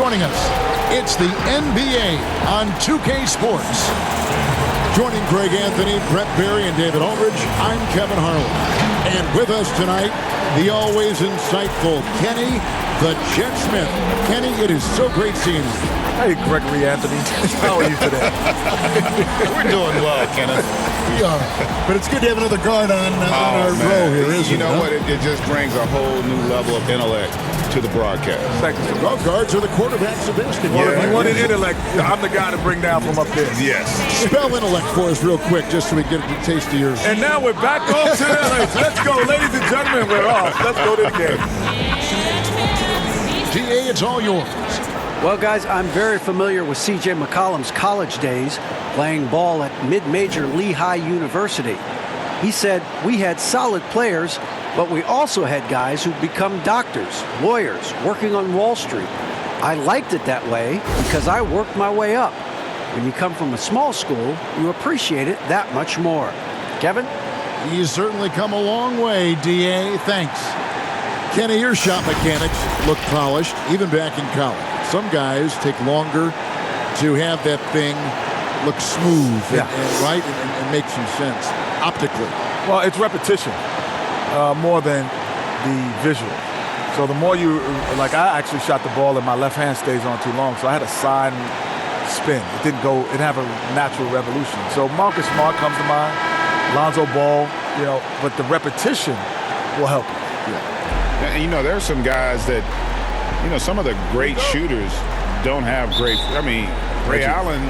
joining us. It's the NBA on 2K Sports. Joining Greg Anthony, Brett Berry, and David Aldridge, I'm Kevin Harlan. And with us tonight, the always insightful Kenny the Jet Smith. Kenny, it is so great seeing you. Hey, Gregory Anthony. How are you today? We're doing well, Kenneth. We are. But it's good to have another guard on our row here, isn't it? You know what? It just brings a whole new level of intellect to the broadcast. Thank you so much. Well, guards are the quarterbacks of basketball. If you wanted intellect, I'm the guy to bring down from up there. Yes. Spell intellect for us real quick, just so we get a taste of yours. And now we're back off to the Let's go, ladies and gentlemen. We're off. Let's go to the game. DA, it's all yours. Well, guys, I'm very familiar with C.J. McCollum's college days playing ball at mid-major Lehigh University. He said, we had solid players, but we also had guys who'd become doctors, lawyers, working on Wall Street. I liked it that way because I worked my way up. When you come from a small school, you appreciate it that much more. Kevin? He's certainly come a long way, DA. Thanks. Kenny, your shot mechanics look polished, even back in college. Some guys take longer to have that thing look smooth and make some sense optically. Well, it's repetition more than the visual. So the more you, like I actually shot the ball and my left hand stays on too long, so I had a side spin. It didn't go, it didn't have a natural revolution. So Marcus Smart comes to mind, Lonzo Ball, but the repetition will help you. Yeah. And, there are some guys that, some of the great shooters don't have great. I mean, Ray Allen,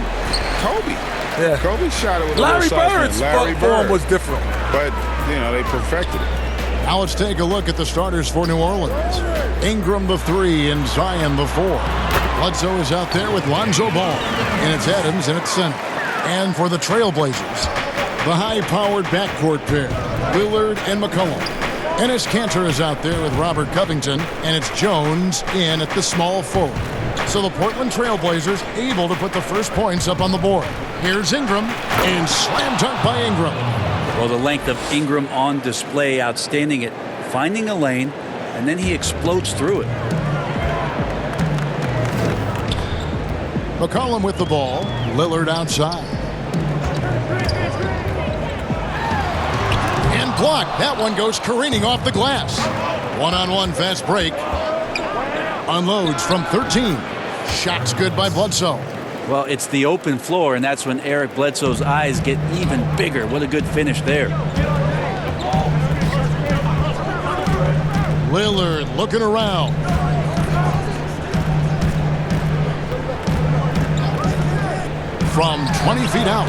Kobe. Yeah. Kobe shot it with Larry a little Bird's Larry form Bird was different. But, they perfected it. Now let's take a look at the starters for New Orleans. Ingram the 3 and Zion the 4. Bledsoe is out there with Lonzo Ball. And it's Adams and it's center. And for the Trailblazers, the high-powered backcourt pair, Lillard and McCollum. Enes Kanter is out there with Robert Covington, and it's Jones in at the small forward. So the Portland Trailblazers able to put the first points up on the board. Here's Ingram, and slam dunk by Ingram. Well, the length of Ingram on display, outstanding at finding a lane, and then he explodes through it. McCollum with the ball, Lillard outside. Blocked. That one goes careening off the glass. One-on-one fast break. Unloads from 13. Shot's good by Bledsoe. Well, it's the open floor, and that's when Eric Bledsoe's eyes get even bigger. What a good finish there. Lillard looking around. From 20 feet out.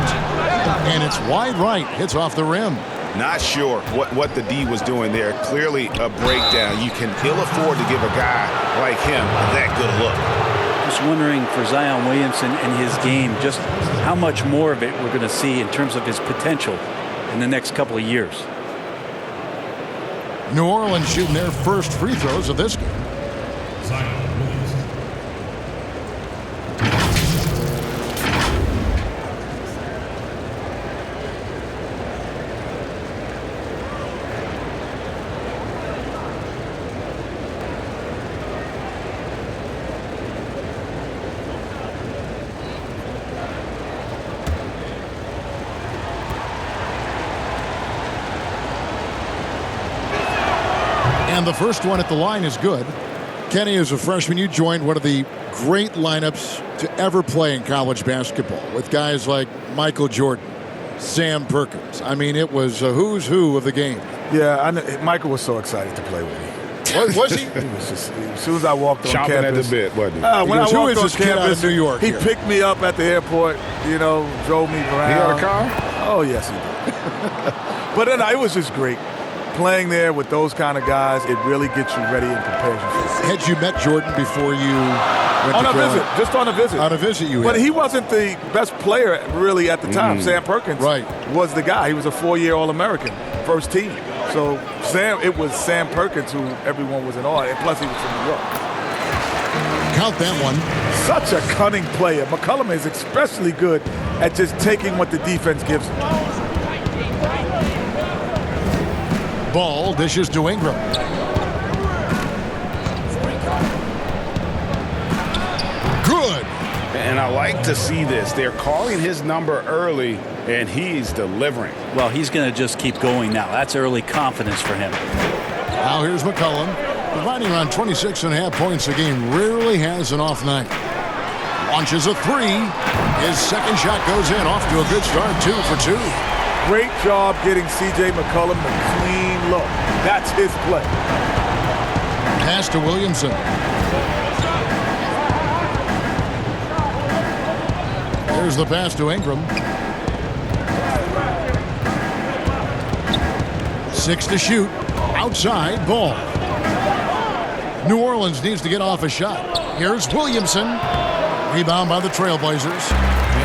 And it's wide right. Hits off the rim. Not sure what the D was doing there. Clearly a breakdown. You can ill afford to give a guy like him that good look. Just wondering for Zion Williamson and his game, just how much more of it we're going to see in terms of his potential in the next couple of years. New Orleans shooting their first free throws of this game. And the first one at the line is good. Kenny, as a freshman, you joined one of the great lineups to ever play in college basketball with guys like Michael Jordan, Sam Perkins. I mean, it was a who's who of the game. Yeah, Michael was so excited to play with me. Was he? He was just, as soon as I walked on Chomping campus. at the bit, wasn't he? When I walked who is on this kid out campus, of New York he here? picked me up at the airport, drove me around. He had a car? Oh, yes, he did. But then it was just great. Playing there with those kind of guys, it really gets you ready and prepares you. Had you met Jordan before you went on to a visit, just on a visit. On a visit, you But had. he wasn't the best player really at the time. Sam Perkins was the guy. He was a 4-year All-American, first team. So it was Sam Perkins who everyone was in awe, and plus he was from New York. Count that one. Such a cunning player. McCollum is especially good at just taking what the defense gives him. Ball dishes to Ingram. And I like to see this. They're calling his number early, and he's delivering. Well, he's going to just keep going now. That's early confidence for him. Now here's McCollum, providing around 26.5 points a game. Rarely has an off night. Launches a three. His second shot goes in. Off to a good start, 2 for 2. Great job getting C.J. McCollum the clean look. That's his play. Pass to Williamson. There's the pass to Ingram. 6 to shoot. Outside, ball. New Orleans needs to get off a shot. Here's Williamson. Rebound by the Trailblazers.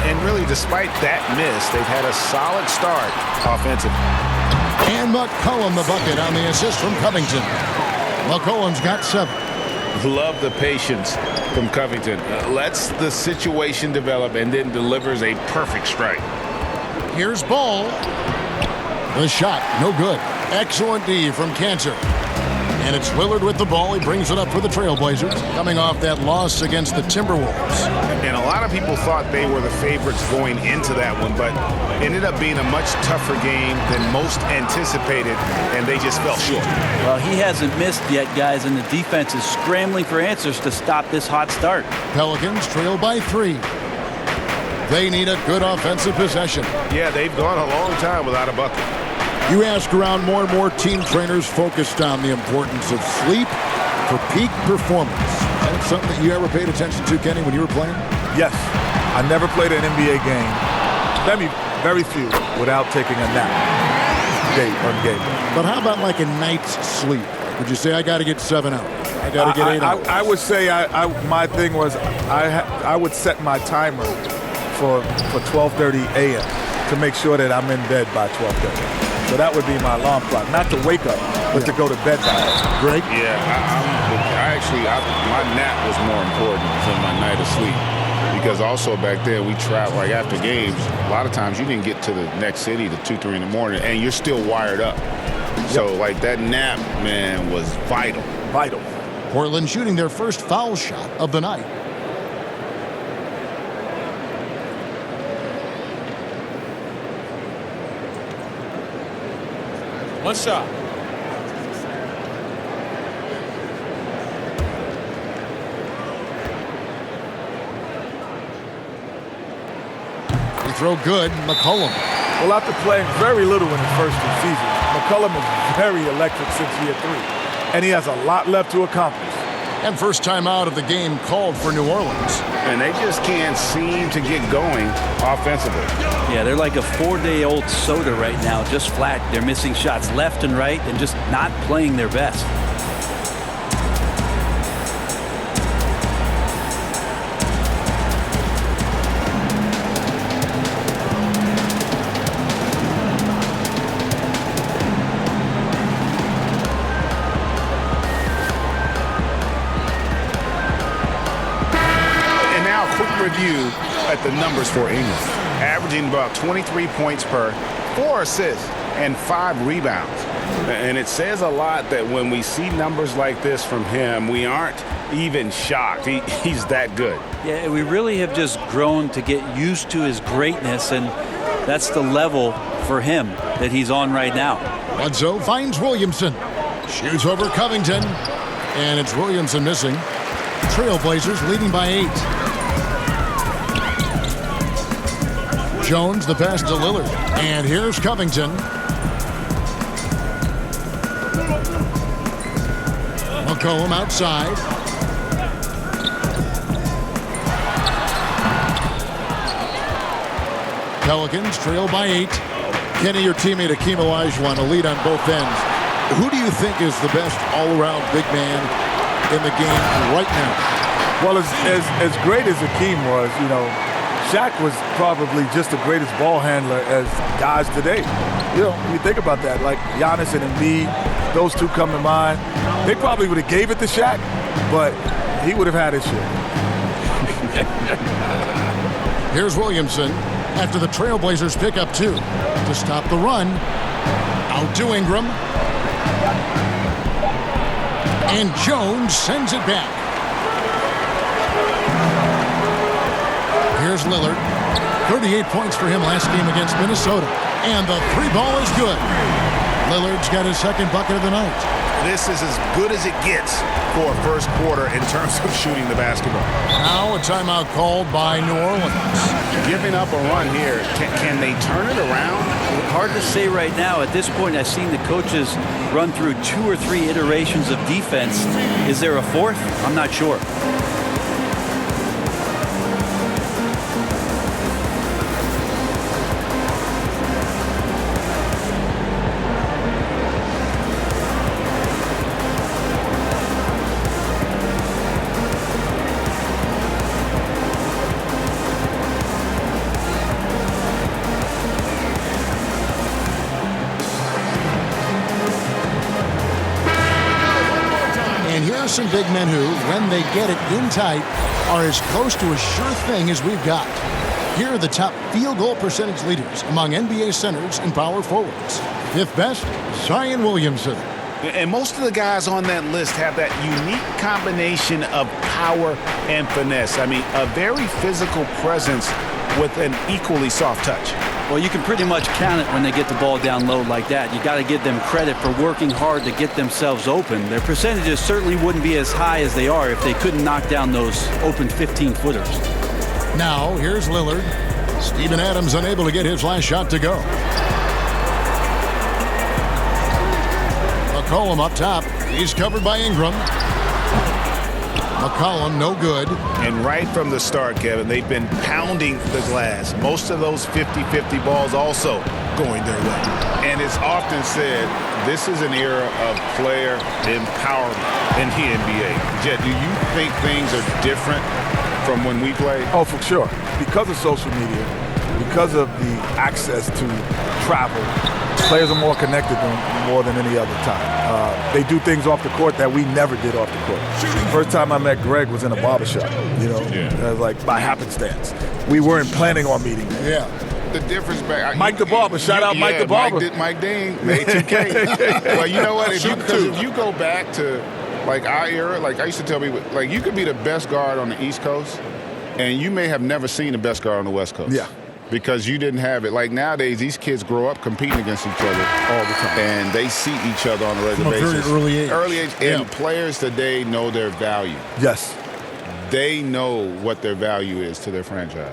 And really, despite that miss, they've had a solid start offensively. And McCollum the bucket on the assist from Covington. McCollum's got 7. Love the patience from Covington. Lets the situation develop and then delivers a perfect strike. Here's Ball. The shot, no good. Excellent D from Cancer. And it's Lillard with the ball. He brings it up for the Trailblazers, coming off that loss against the Timberwolves. And a lot of people thought they were the favorites going into that one, but ended up being a much tougher game than most anticipated, and they just fell short. Well, he hasn't missed yet, guys, and the defense is scrambling for answers to stop this hot start. Pelicans trail by 3. They need a good offensive possession. Yeah, they've gone a long time without a bucket. You ask around, more and more team trainers focused on the importance of sleep for peak performance. Is that something that you ever paid attention to, Kenny, when you were playing? Yes. I never played an NBA game. Very few without taking a nap. Game. But how about like a night's sleep? Would you say I got to get 7 hours? I got to get 8 hours. I would say my thing was I would set my timer for 12:30 a.m. to make sure that I'm in bed by 12:30. So that would be my alarm clock, not to wake up, but to go to bed by it. Greg? Yeah, my nap was more important than my night of sleep. Because also back then we traveled, like after games, a lot of times you didn't get to the next city to 2, 3 in the morning, and you're still wired up. So like that nap, man, was vital. Vital. Portland shooting their first foul shot of the night. One shot. They throw good. McCollum. Well, after playing very little in his first 2 seasons, McCollum is very electric since year 3. And he has a lot left to accomplish. And first time out of the game called for New Orleans. And they just can't seem to get going offensively. Yeah, they're like a 4-day-old soda right now, just flat. They're missing shots left and right and just not playing their best. Review at the numbers for England, averaging about 23 points per, 4 assists, and 5 rebounds. And it says a lot that when we see numbers like this from him, we aren't even shocked. He's that good. Yeah, we really have just grown to get used to his greatness, and that's the level for him that he's on right now. Bledsoe finds Williamson. Shoots over Covington. And it's Williamson missing. Trailblazers leading by 8. Jones, the pass to Lillard. And here's Covington. McCollum outside. Pelicans trail by 8. Kenny, your teammate Akeem Olajuwon, a lead on both ends. Who do you think is the best all-around big man in the game right now? Well, as great as Akeem was, you know, Shaq was probably just the greatest ball handler as guys today. You know, when you think about that, like Giannis and Embiid, those two come to mind. They probably would have gave it to Shaq, but he would have had his share. Here's Williamson after the Trailblazers pick up 2 to stop the run. Out to Ingram. And Jones sends it back. Lillard. 38 points for him last game against Minnesota. And the three ball is good. Lillard's got his second bucket of the night. This is as good as it gets for a first quarter in terms of shooting the basketball. Now a timeout called by New Orleans. Giving up a run here. Can they turn it around? Hard to say right now. At this point, I've seen the coaches run through 2 or 3 iterations of defense. Is there a fourth? I'm not sure. Some big men who, when they get it in tight, are as close to a sure thing as we've got. Here are the top field goal percentage leaders among NBA centers and power forwards. Fifth best, Zion Williamson. And most of the guys on that list have that unique combination of power and finesse. I mean, a very physical presence with an equally soft touch. Well, you can pretty much count it when they get the ball down low like that. You got to give them credit for working hard to get themselves open. Their percentages certainly wouldn't be as high as they are if they couldn't knock down those open 15-footers. Now, here's Lillard. Steven Adams unable to get his last shot to go. McCollum up top. He's covered by Ingram. McCollum, no good. And right from the start, Kevin, they've been pounding the glass. Most of those 50-50 balls also going their way. And it's often said, this is an era of player empowerment in the NBA. Jet, do you think things are different from when we played? Oh, for sure. Because of social media, because of the access to travel, players are more connected more than any other time. They do things off the court that we never did off the court. The first time I met Greg was in a barbershop, like by happenstance. We weren't planning on meeting. Yeah. The difference Mike the Barber, shout out Mike the Barber. Mike Dean, made 2K. Well, you know what? If you go back to like our era, like I used to tell people, like you could be the best guard on the East Coast, and you may have never seen the best guard on the West Coast. Yeah. Because you didn't have it. Like nowadays, these kids grow up competing against each other all the time. And they see each other on a regular basis. From a very early age. And players today know their value. Yes. They know what their value is to their franchise.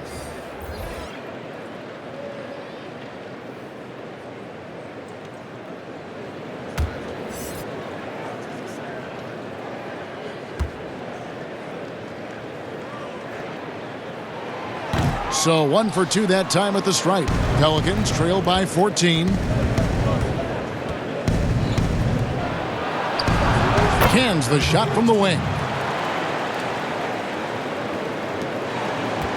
So 1 for 2 that time at the stripe. Pelicans trail by 14. Cans the shot from the wing.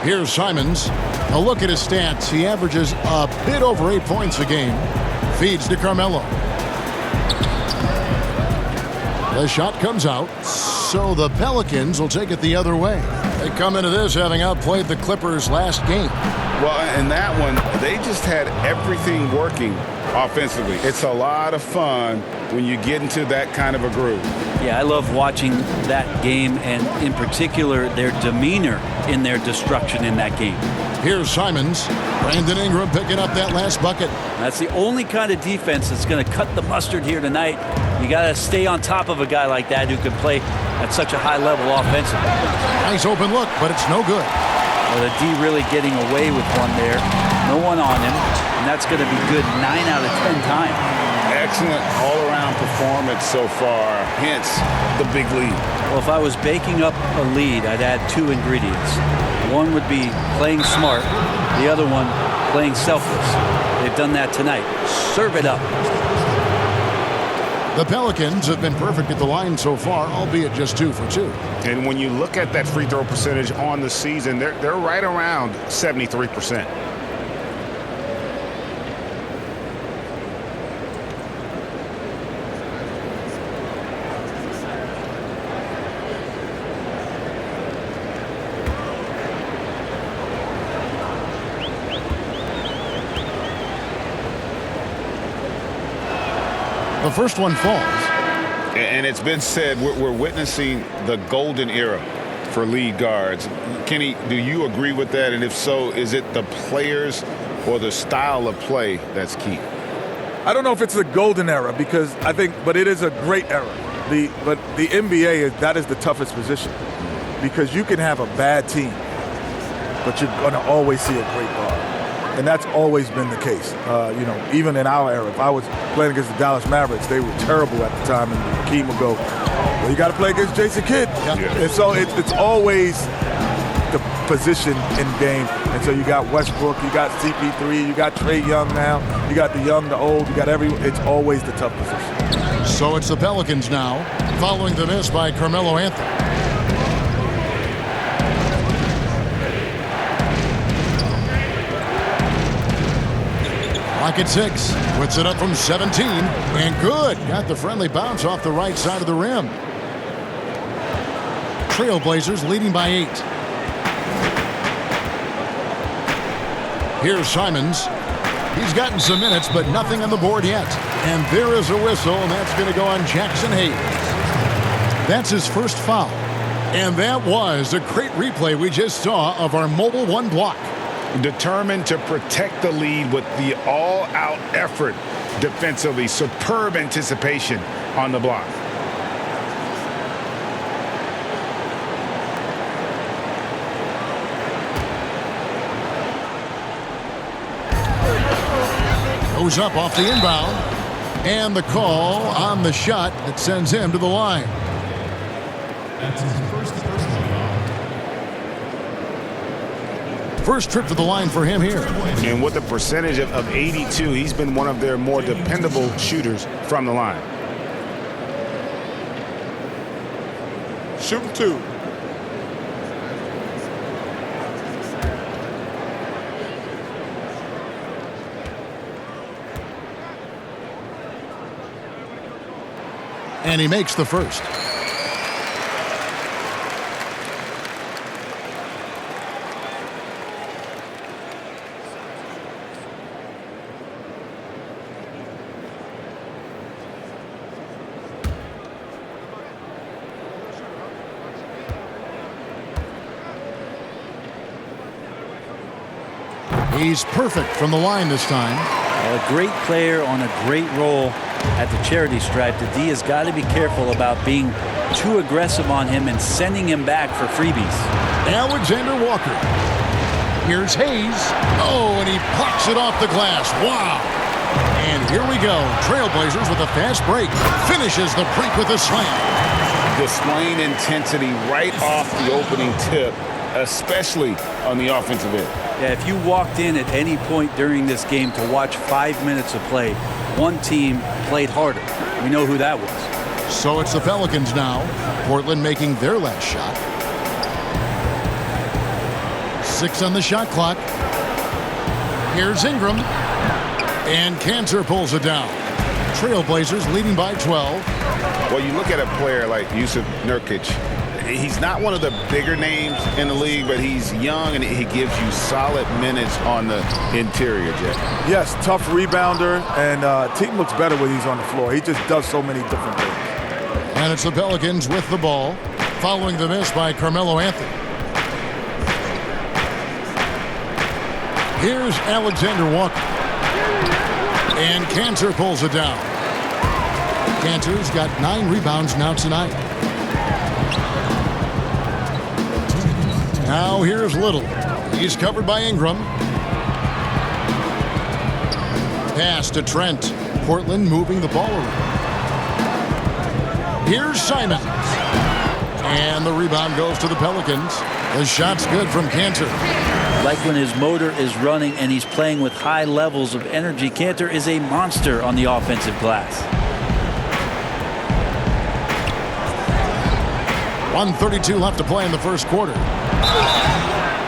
Here's Simons. A look at his stats. He averages a bit over 8 points a game. Feeds to Carmelo. The shot comes out. So the Pelicans will take it the other way. They come into this having outplayed the Clippers last game. Well, in that one, they just had everything working offensively. It's a lot of fun when you get into that kind of a groove. Yeah, I love watching that game, and in particular, their demeanor in their destruction in that game. Here's Simons. Brandon Ingram picking up that last bucket. That's the only kind of defense that's going to cut the mustard here tonight. You got to stay on top of a guy like that who can play at such a high level offensively. Nice open look, but it's no good. Well, the D really getting away with one there. No one on him, and that's going to be good 9 out of 10 times. Excellent all-around performance so far, hence the big lead. Well, if I was baking up a lead, I'd add 2 ingredients. One would be playing smart. The other one, playing selfless. They've done that tonight. Serve it up. The Pelicans have been perfect at the line so far, albeit just 2 for 2. And when you look at that free throw percentage on the season, they're right around 73%. The first one falls. And it's been said we're witnessing the golden era for lead guards. Kenny, do you agree with that? And if so, is it the players or the style of play that's key? I don't know if it's the golden era but it is a great era. But the NBA that is the toughest position because you can have a bad team, but you're going to always see a great guard. And that's always been the case. Even in our era, if I was playing against the Dallas Mavericks, they were terrible at the time, and Hakeem would go, well, you got to play against Jason Kidd. Yeah. And so it's always the position in game. And so you got Westbrook, you got CP3, you got Trae Young now, you got the young, the old, you got it's always the tough position. So it's the Pelicans now, following the miss by Carmelo Anthony. Clock at 6, puts it up from 17, and good. Got the friendly bounce off the right side of the rim. Trailblazers leading by 8. Here's Simons. He's gotten some minutes, but nothing on the board yet. And there is a whistle, and that's going to go on Jackson Hayes. That's his first foul. And that was a great replay we just saw of our Mobile One block. Determined to protect the lead with the all-out effort defensively. Superb anticipation on the block. Goes up off the inbound. And the call on the shot that sends him to the line. That's his first personal foul. First trip to the line for him here. And with a percentage of 82, he's been one of their more dependable shooters from the line. Shooting 2. And he makes the first. He's perfect from the line this time. A great player on a great role at the charity stripe. The D has got to be careful about being too aggressive on him and sending him back for freebies. Alexander Walker. Here's Hayes. Oh, and he plucks it off the glass. Wow. And here we go. Trailblazers with a fast break. Finishes the break with a slam. Displaying intensity right off the opening tip, especially on the offensive end. Yeah, if you walked in at any point during this game to watch 5 minutes of play, one team played harder. We know who that was. So it's the Pelicans now. Portland making their last shot. 6 on the shot clock. Here's Ingram. And Cantor pulls it down. Trailblazers leading by 12. Well, you look at a player like Yusuf Nurkic. He's not one of the bigger names in the league, but he's young and he gives you solid minutes on the interior, Jeff. Yes, tough rebounder, and team looks better when he's on the floor. He just does so many different things. And it's the Pelicans with the ball, following the miss by Carmelo Anthony. Here's Alexander Walker. And Cantor pulls it down. Cantor's got 9 rebounds now tonight. Now here's Little. He's covered by Ingram. Pass to Trent. Portland moving the ball around. Here's Simons. And the rebound goes to the Pelicans. The shot's good from Cantor. Like when his motor is running and he's playing with high levels of energy, Cantor is a monster on the offensive glass. 1:32 left to play in the first quarter.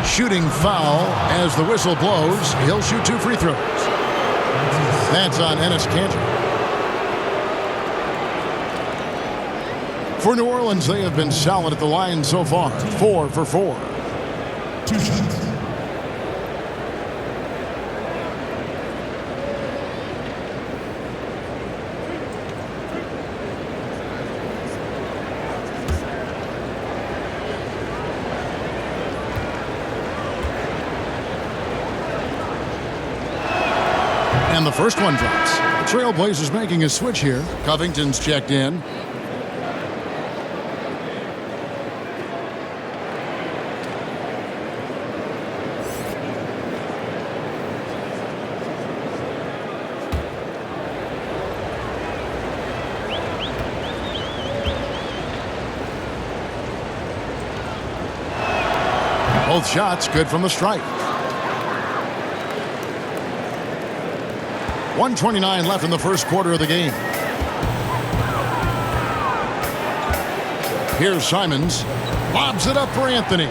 Shooting foul as the whistle blows. He'll shoot 2 free throws. That's on Enes Kanter. For New Orleans, they have been solid at the line so far. 4 for 4. 2 shots. And the first one drops. The Trailblazers making a switch here. Covington's checked in. Both shots good from the stripe. 1:29 left in the first quarter of the game. Here's Simons. Lobs it up for Anthony.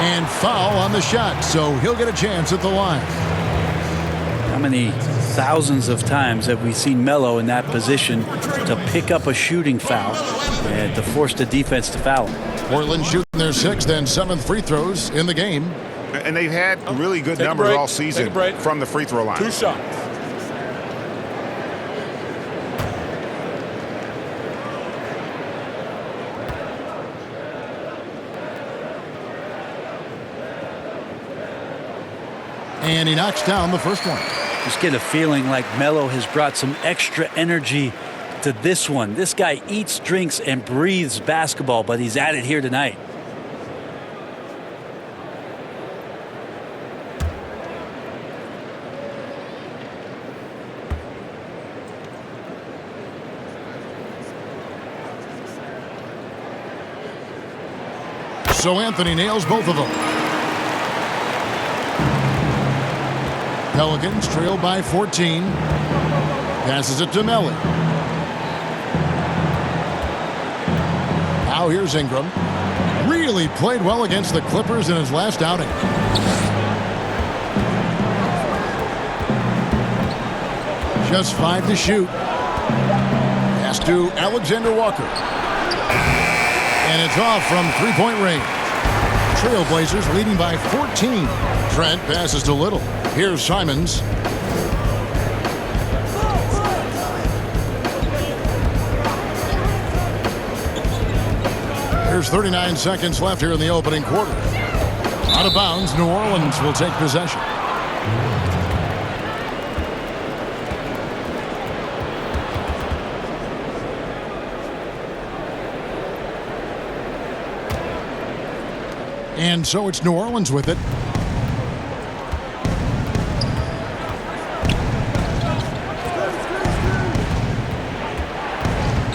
And foul on the shot, so he'll get a chance at the line. How many thousands of times have we seen Melo in that position to pick up a shooting foul and to force the defense to foul him? Portland shooting their sixth and seventh free throws in the game. And they've had really good numbers all season from the free throw line. 2 shots. And he knocks down the first one. Just get a feeling like Melo has brought some extra energy to this one. This guy eats, drinks, and breathes basketball, but he's at it here tonight. So Anthony nails both of them. Pelicans trail by 14. Passes it to Melly. Now here's Ingram. Really played well against the Clippers in his last outing. Just 5 to shoot. Pass to Alexander Walker. And it's off from three-point range. Trailblazers leading by 14. Trent passes to Little. Here's Simons. There's 39 seconds left here in the opening quarter. Out of bounds, New Orleans will take possession. And so it's New Orleans with it.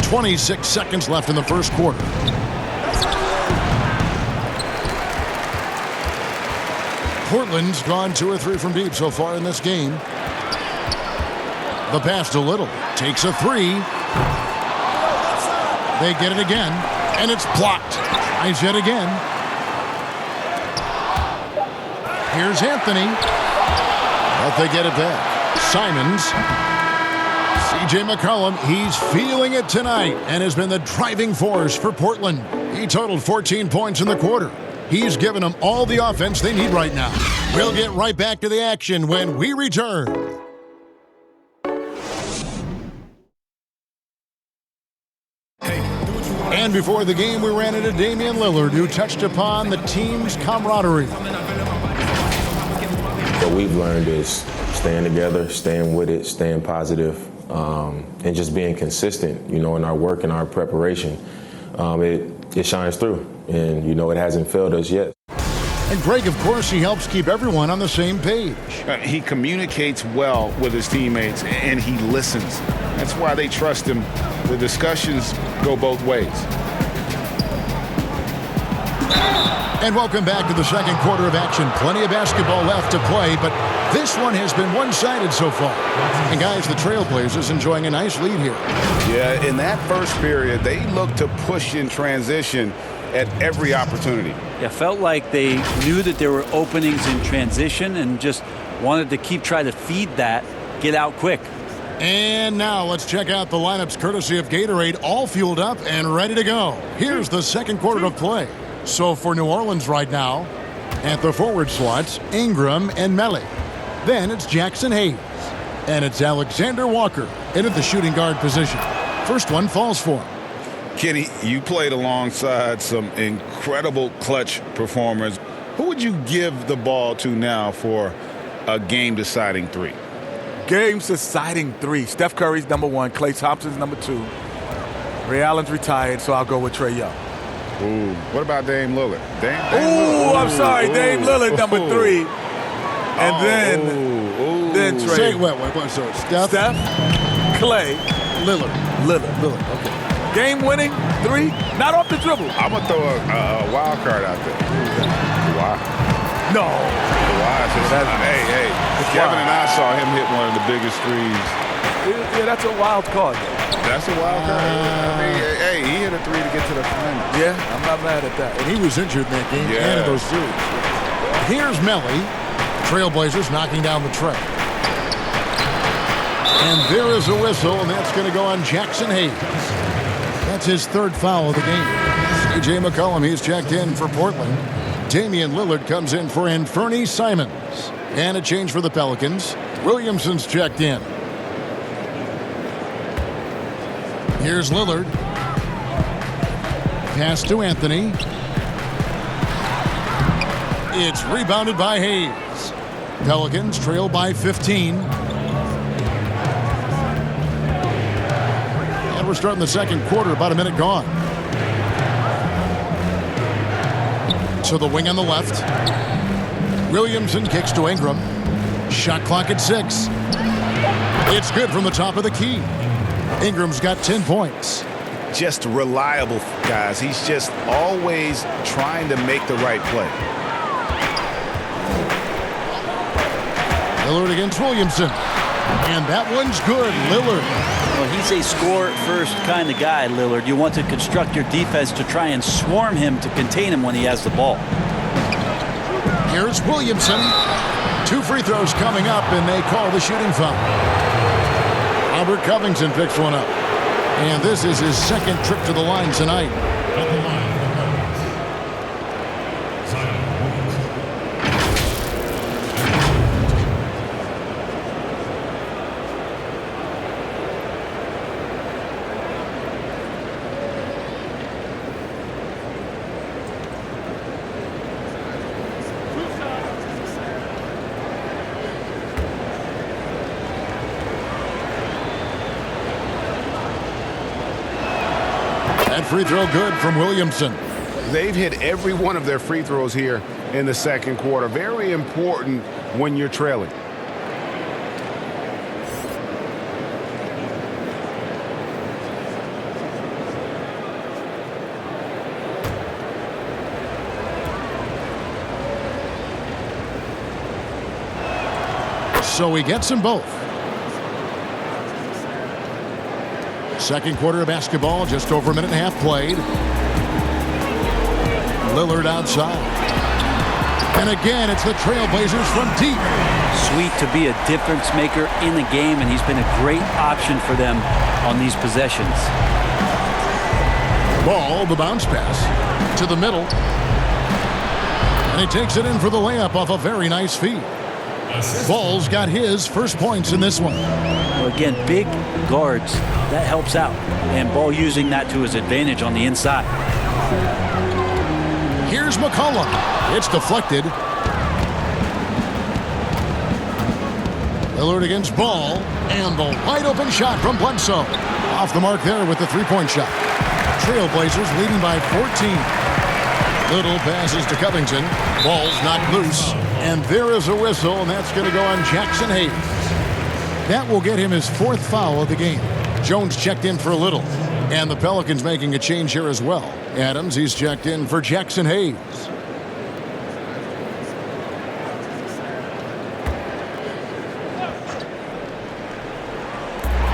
.26 seconds left in the first quarter. Portland's gone 2 or 3 from deep so far in this game. The pass to Little. Takes a 3. They get it again. And it's blocked. Tries yet again. Here's Anthony. But they get it back. Simons. C.J. McCollum, he's feeling it tonight and has been the driving force for Portland. He totaled 14 points in the quarter. He's given them all the offense they need right now. We'll get right back to the action when we return. And before the game, we ran into Damian Lillard, who touched upon the team's camaraderie. What we've learned is staying together, staying with it, staying positive, and just being consistent, in our work and our preparation. It shines through, and, it hasn't failed us yet. And Greg, of course, he helps keep everyone on the same page. He communicates well with his teammates, and he listens. That's why they trust him. The discussions go both ways. And welcome back to the second quarter of action. Plenty of basketball left to play, but this one has been one-sided so far. And guys, the Trailblazers enjoying a nice lead here. Yeah, in that first period, they looked to push in transition at every opportunity. Yeah, felt like they knew that there were openings in transition and just wanted to keep trying to feed that, get out quick. And now let's check out the lineups courtesy of Gatorade, all fueled up and ready to go. Here's the second quarter of play. So for New Orleans right now, at the forward slots, Ingram and Melly. Then it's Jackson Hayes. And it's Alexander Walker into the shooting guard position. First one falls for him. Kenny, you played alongside some incredible clutch performers. Who would you give the ball to now for a game-deciding three? Games deciding three. Steph Curry's number one. Klay Thompson's number two. Ray Allen's retired, so I'll go with Trae Young. Ooh, what about Dame Lillard? Dame Ooh, Lillard. I'm sorry. Dame Lillard, number three. And then Trae. Say what? So Steph, Klay, Lillard. Lillard. Okay. Game winning three, not off the dribble. I'm going to throw a wild card out there. Wow. No. Hey. Kevin and I saw him hit one of the biggest threes. Yeah, that's a wild card. That's a wild card. Hey, he hit a three to get to the final. Yeah, I'm not mad at that. And he was injured in that game and in those series. Here's Melly. Trailblazers knocking down the tray. And there is a whistle, and that's going to go on Jackson Hayes. That's his third foul of the game. C.J. McCollum, he's checked in for Portland. Damian Lillard comes in for Anthony Simons. And a change for the Pelicans. Williamson's checked in. Here's Lillard. Pass to Anthony. It's rebounded by Hayes. Pelicans trail by 15. And we're starting the second quarter, about a minute gone. So the wing on the left. Williamson kicks to Ingram. Shot clock at 6. It's good from the top of the key. Ingram's got 10 points. Just reliable, guys. He's just always trying to make the right play. Lillard against Williamson. And that one's good. Lillard. Well, he's a score-first kind of guy, Lillard. You want to construct your defense to try and swarm him to contain him when he has the ball. Here's Williamson. 2 free throws coming up, and they call the shooting foul. Robert Covington picks one up. And this is his second trip to the line tonight. At the line, the Pelicans. Zion Williamson. That free throw good from Williamson. They've hit every one of their free throws here in the second quarter. Very important when you're trailing. So he gets them both. Second quarter of basketball, just over a minute and a half played. Lillard outside. And again, it's the Trailblazers from deep. Sweet to be a difference maker in the game, and he's been a great option for them on these possessions. Ball, the bounce pass to the middle. And he takes it in for the layup off a very nice feed. Ball's got his first points in this one. Well, again, big guards, that helps out. And Ball using that to his advantage on the inside. Here's McCollum. It's deflected. Lillard against Ball. And the wide open shot from Bledsoe. Off the mark there with the three-point shot. Trailblazers leading by 14. Little passes to Covington. Ball's knocked loose. And there is a whistle, and that's going to go on Jackson Hayes. That will get him his fourth foul of the game. Jones checked in for Little. And the Pelicans making a change here as well. Adams, he's checked in for Jackson Hayes.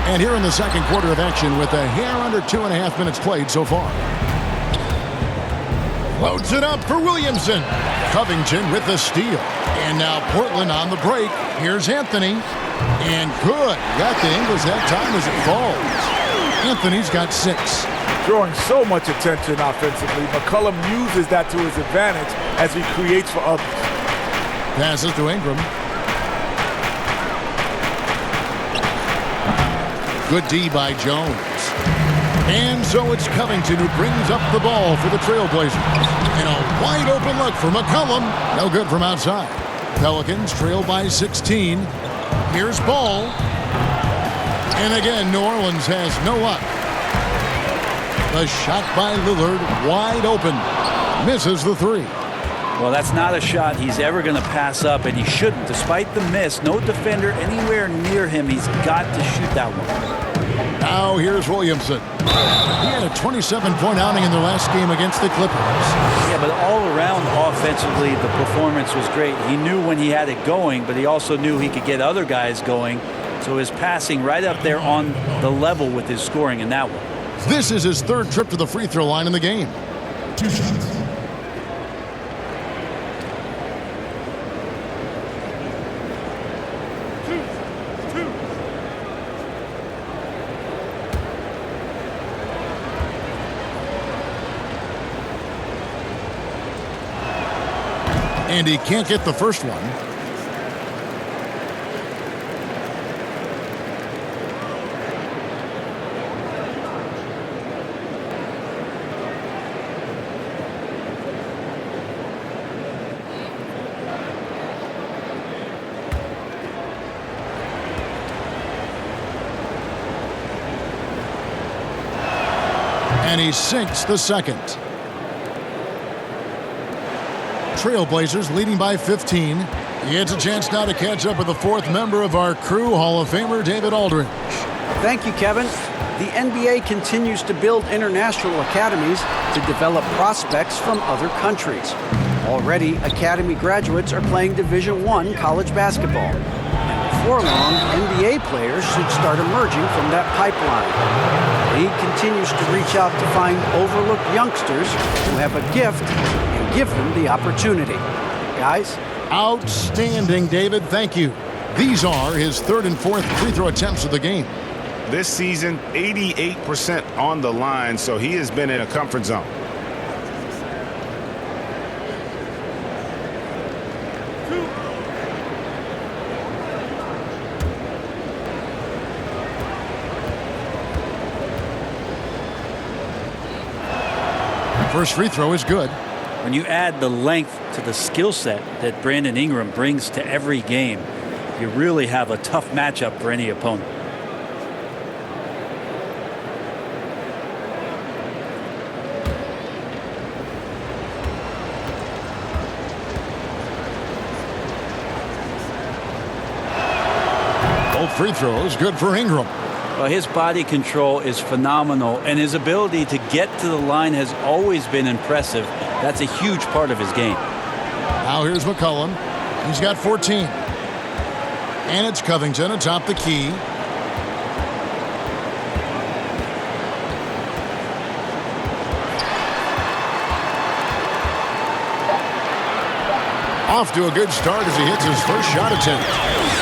And here in the second quarter of action with a hair under 2.5 minutes played so far. Loads it up for Williamson. Covington with the steal. And now Portland on the break. Here's Anthony. And good. Got the Ingles that time as it falls. Anthony's got 6. Drawing so much attention offensively. McCollum uses that to his advantage as he creates for others. Passes to Ingram. Good D by Jones. And so it's Covington who brings up the ball for the Trailblazers. And a wide open look for McCollum. No good from outside. Pelicans trail by 16. Here's Ball. And again, New Orleans has no luck. The shot by Lillard, wide open. Misses the three. Well, that's not a shot he's ever going to pass up, and he shouldn't. Despite the miss, no defender anywhere near him. He's got to shoot that one. Now here's Williamson. He had a 27-point outing in their last game against the Clippers. Yeah, but all around offensively, the performance was great. He knew when he had it going, but he also knew he could get other guys going. So his passing right up there on the level with his scoring in that one. This is his third trip to the free throw line in the game. 2 shots. And he can't get the first one. And he sinks the second. Trailblazers leading by 15. He gets a chance now to catch up with the fourth member of our crew, Hall of Famer David Aldridge. Thank you, Kevin. The NBA continues to build international academies to develop prospects from other countries. Already, academy graduates are playing Division I college basketball. And before long, NBA players should start emerging from that pipeline. The league continues to reach out to find overlooked youngsters who have a gift and give them the opportunity. Guys? Outstanding, David. Thank you. These are his third and fourth free throw attempts of the game. This season, 88% on the line, so he has been in a comfort zone. First free throw is good. When you add the length to the skill set that Brandon Ingram brings to every game, you really have a tough matchup for any opponent. Both free throws good for Ingram. Well, his body control is phenomenal, and his ability to get to the line has always been impressive. That's a huge part of his game. Now here's McCollum. He's got 14. And it's Covington atop the key. Off to a good start as he hits his first shot attempt.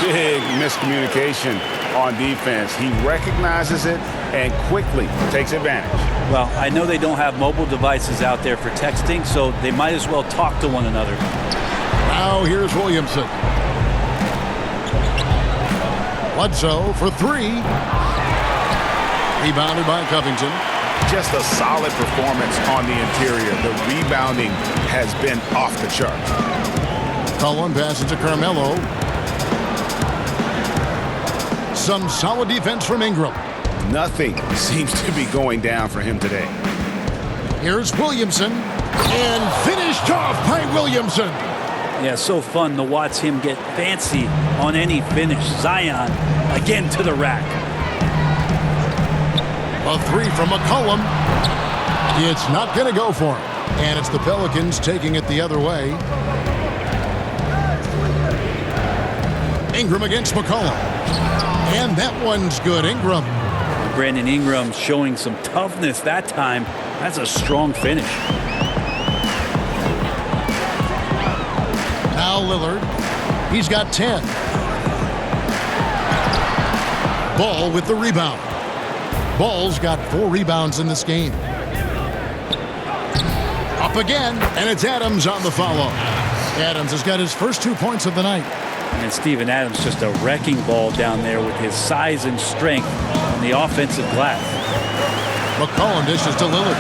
Big miscommunication on defense. He recognizes it and quickly takes advantage. Well, I know they don't have mobile devices out there for texting, so they might as well talk to one another. Now here's Williamson. Bledsoe for three. Rebounded by Covington. Just a solid performance on the interior. The rebounding has been off the charts. Cullen passes to Carmelo. Some solid defense from Ingram. Nothing seems to be going down for him today. Here's Williamson. And finished off by Williamson. Yeah, so fun to watch him get fancy on any finish. Zion again to the rack. A three from McCollum. It's not going to go for him. And it's the Pelicans taking it the other way. Ingram against McCollum. And that one's good. Ingram. Brandon Ingram showing some toughness that time. That's a strong finish. Now Lillard. He's got 10. Ball with the rebound. Ball's got 4 rebounds in this game. Up again, and it's Adams on the follow. Adams has got his first 2 points of the night. And Steven Adams just a wrecking ball down there with his size and strength on the offensive glass. McCollum dishes to Lillard.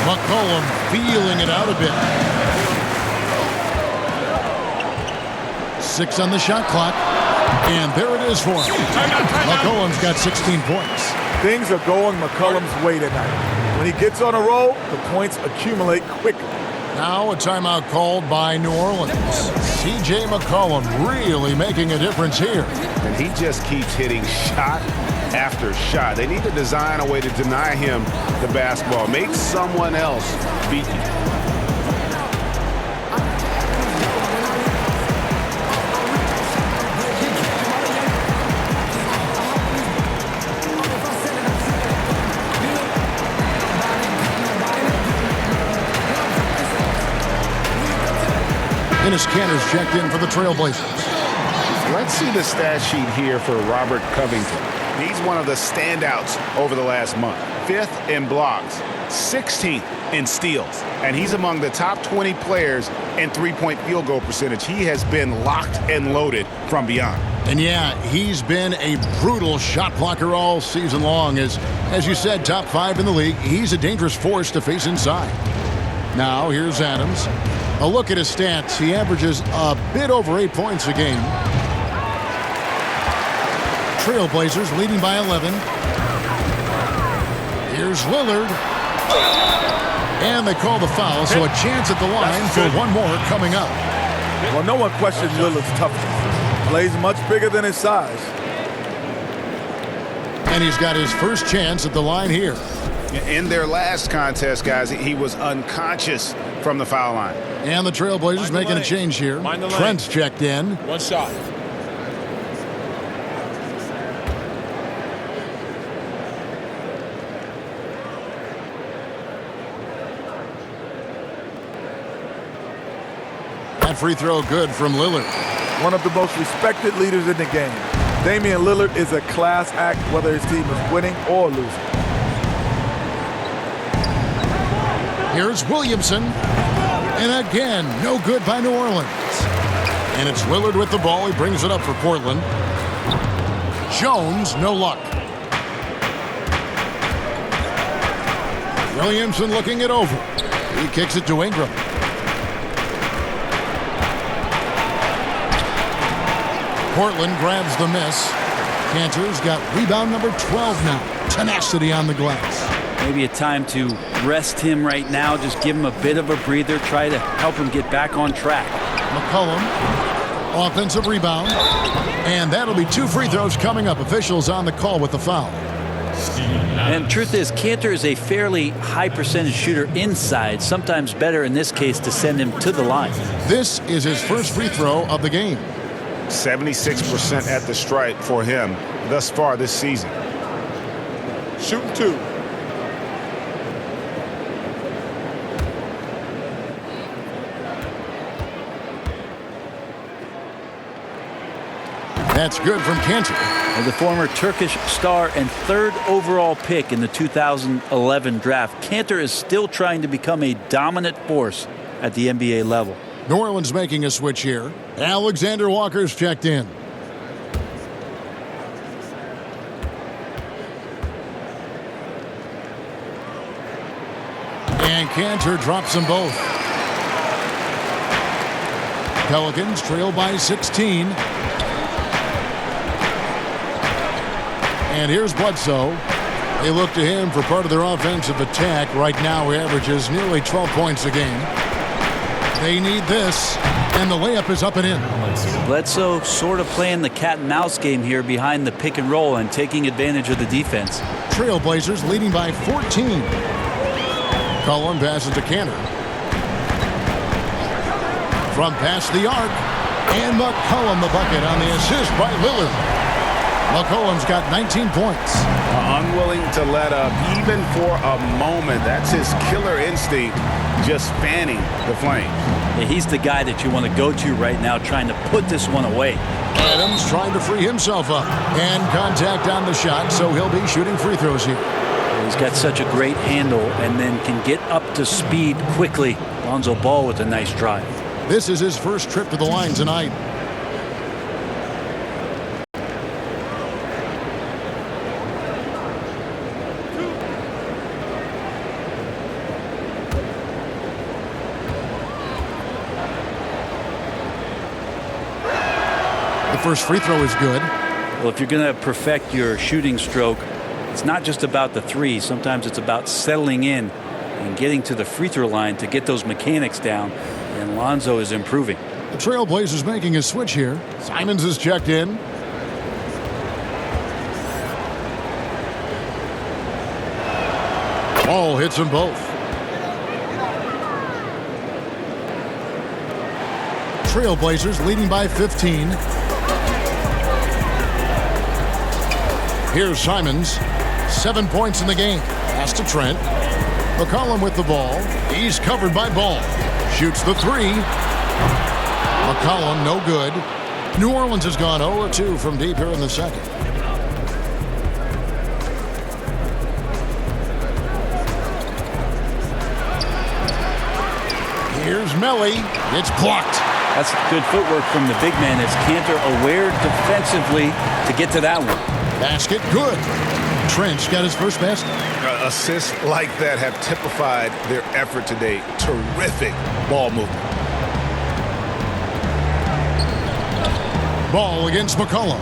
McCollum feeling it out a bit. 6 on the shot clock. And there it is for him. McCollum's got 16 points. Things are going McCollum's way tonight. When he gets on a roll, the points accumulate quickly. Now a timeout called by New Orleans. C.J. McCollum really making a difference here. And he just keeps hitting shot after shot. They need to design a way to deny him the basketball. Make someone else beat you. Enes Kanter's checked in for the Trailblazers. Let's see the stat sheet here for Robert Covington. He's one of the standouts over the last month. 5th in blocks, 16th in steals, and he's among the top 20 players in three-point field goal percentage. He has been locked and loaded from beyond. And yeah, he's been a brutal shot blocker all season long. As you said, top 5 in the league. He's a dangerous force to face inside. Now here's Adams. A look at his stats. He averages a bit over 8 points a game. Trailblazers leading by 11. Here's Lillard. And they call the foul, so a chance at the line for one more coming up. Well, no one questions Lillard's toughness. Plays much bigger than his size. And he's got his first chance at the line here. In their last contest, guys, he was unconscious from the foul line. And the Trailblazers making a change here. Trent's checked in. One shot. That free throw good from Lillard. One of the most respected leaders in the game. Damian Lillard is a class act whether his team is winning or losing. Here's Williamson. And again, no good by New Orleans. And it's Lillard with the ball. He brings it up for Portland. Jones, no luck. Williamson looking it over. He kicks it to Ingram. Portland grabs the miss. Kanter's got rebound number 12 now. Tenacity on the glass. Maybe a time to rest him right now. Just give him a bit of a breather. Try to help him get back on track. McCollum, offensive rebound. And that'll be 2 free throws coming up. Officials on the call with the foul. And truth is, Kanter is a fairly high percentage shooter inside. Sometimes better in this case to send him to the line. This is his first free throw of the game. 76% at the stripe for him thus far this season. Shooting 2. That's good from Kanter. As the former Turkish star and 3rd overall pick in the 2011 draft, Kanter is still trying to become a dominant force at the NBA level. New Orleans making a switch here. Alexander Walker's checked in. And Kanter drops them both. Pelicans trail by 16. And here's Bledsoe. They look to him for part of their offensive attack. Right now he averages nearly 12 points a game. They need this, and the layup is up and in. Bledsoe sort of playing the cat and mouse game here behind the pick and roll and taking advantage of the defense. Trailblazers leading by 14. Cullen passes to Kanter. From past the arc, and McCollum the bucket on the assist by Lillard. McCollum's got 19 points. Unwilling to let up even for a moment. That's his killer instinct, just fanning the flames. Yeah, he's the guy that you want to go to right now, trying to put this one away. Adams trying to free himself up. And contact on the shot, so he'll be shooting free throws here. He's got such a great handle and then can get up to speed quickly. Lonzo Ball with a nice drive. This is his first trip to the line tonight. first free throw is good. Well, if you're going to perfect your shooting stroke, it's not just about the three. Sometimes it's about settling in and getting to the free throw line to get those mechanics down. And Lonzo is improving. The Trailblazers making a switch here. Simons is checked in. Ball hits them both. Trailblazers leading by 15. Here's Simons. 7 points in the game. Pass to Trent. McCollum with the ball. He's covered by Ball. Shoots the three. McCollum, no good. New Orleans has gone 0-2 from deep here in the second. Here's Melly. It's blocked. That's good footwork from the big man as Cantor aware defensively to get to that one. Basket good. Trent's got his first basket. Assists like that have typified their effort today. Terrific ball movement. Ball against McCollum.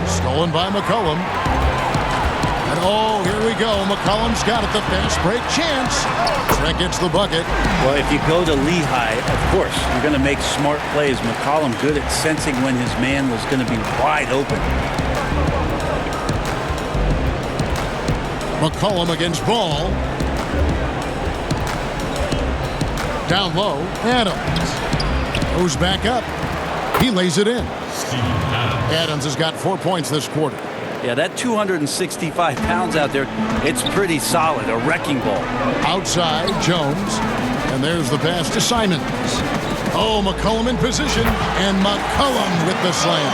Stolen by McCollum. And oh, here we go. McCollum's got it. The fast break chance. Trent gets the bucket. Well, if you go to Lehigh, of course, you're going to make smart plays. McCollum good at sensing when his man was going to be wide open. McCollum against Ball. Down low. Adams goes back up. He lays it in. Adams has got 4 points this quarter. Yeah, that 265 pounds out there, it's pretty solid, a wrecking ball. Outside, Jones. And there's the pass to Simons. Oh, McCollum in position. And McCollum with the slam.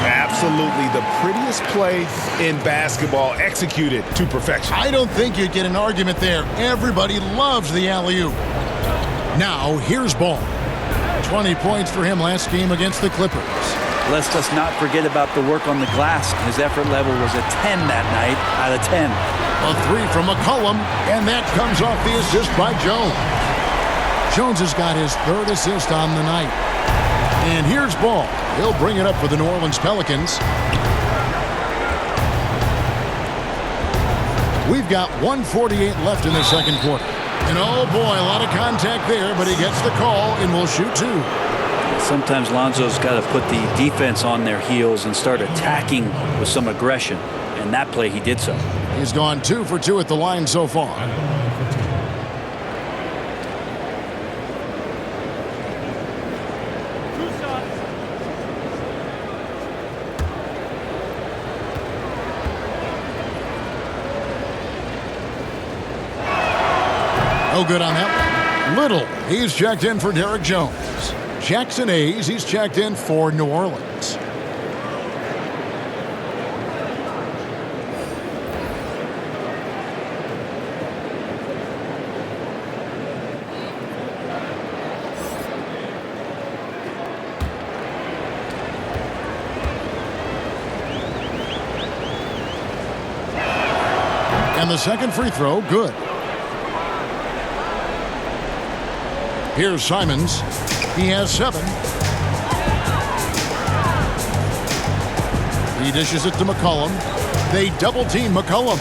Absolutely the prettiest play in basketball, executed to perfection. I don't think you'd get an argument there. Everybody loves the alley-oop. Now, here's Ball. 20 points for him last game against the Clippers. Let's just not forget about the work on the glass. His effort level was a 10 that night out of 10. A three from McCollum, and that comes off the assist by Jones. Jones has got his third assist on the night. And here's Ball. He'll bring it up for the New Orleans Pelicans. We've got 1:48 left in the second quarter. And oh boy, a lot of contact there, but he gets the call and will shoot two. Sometimes Lonzo's got to put the defense on their heels and start attacking with some aggression. And that play, he did so. He's gone 2 for 2 at the line so far. No good on that. Little, he's checked in for Derek Jones. Jackson Hayes, he's checked in for New Orleans. And the second free throw, good. Here's Simons. He has 7. He dishes it to McCollum. They double team McCollum.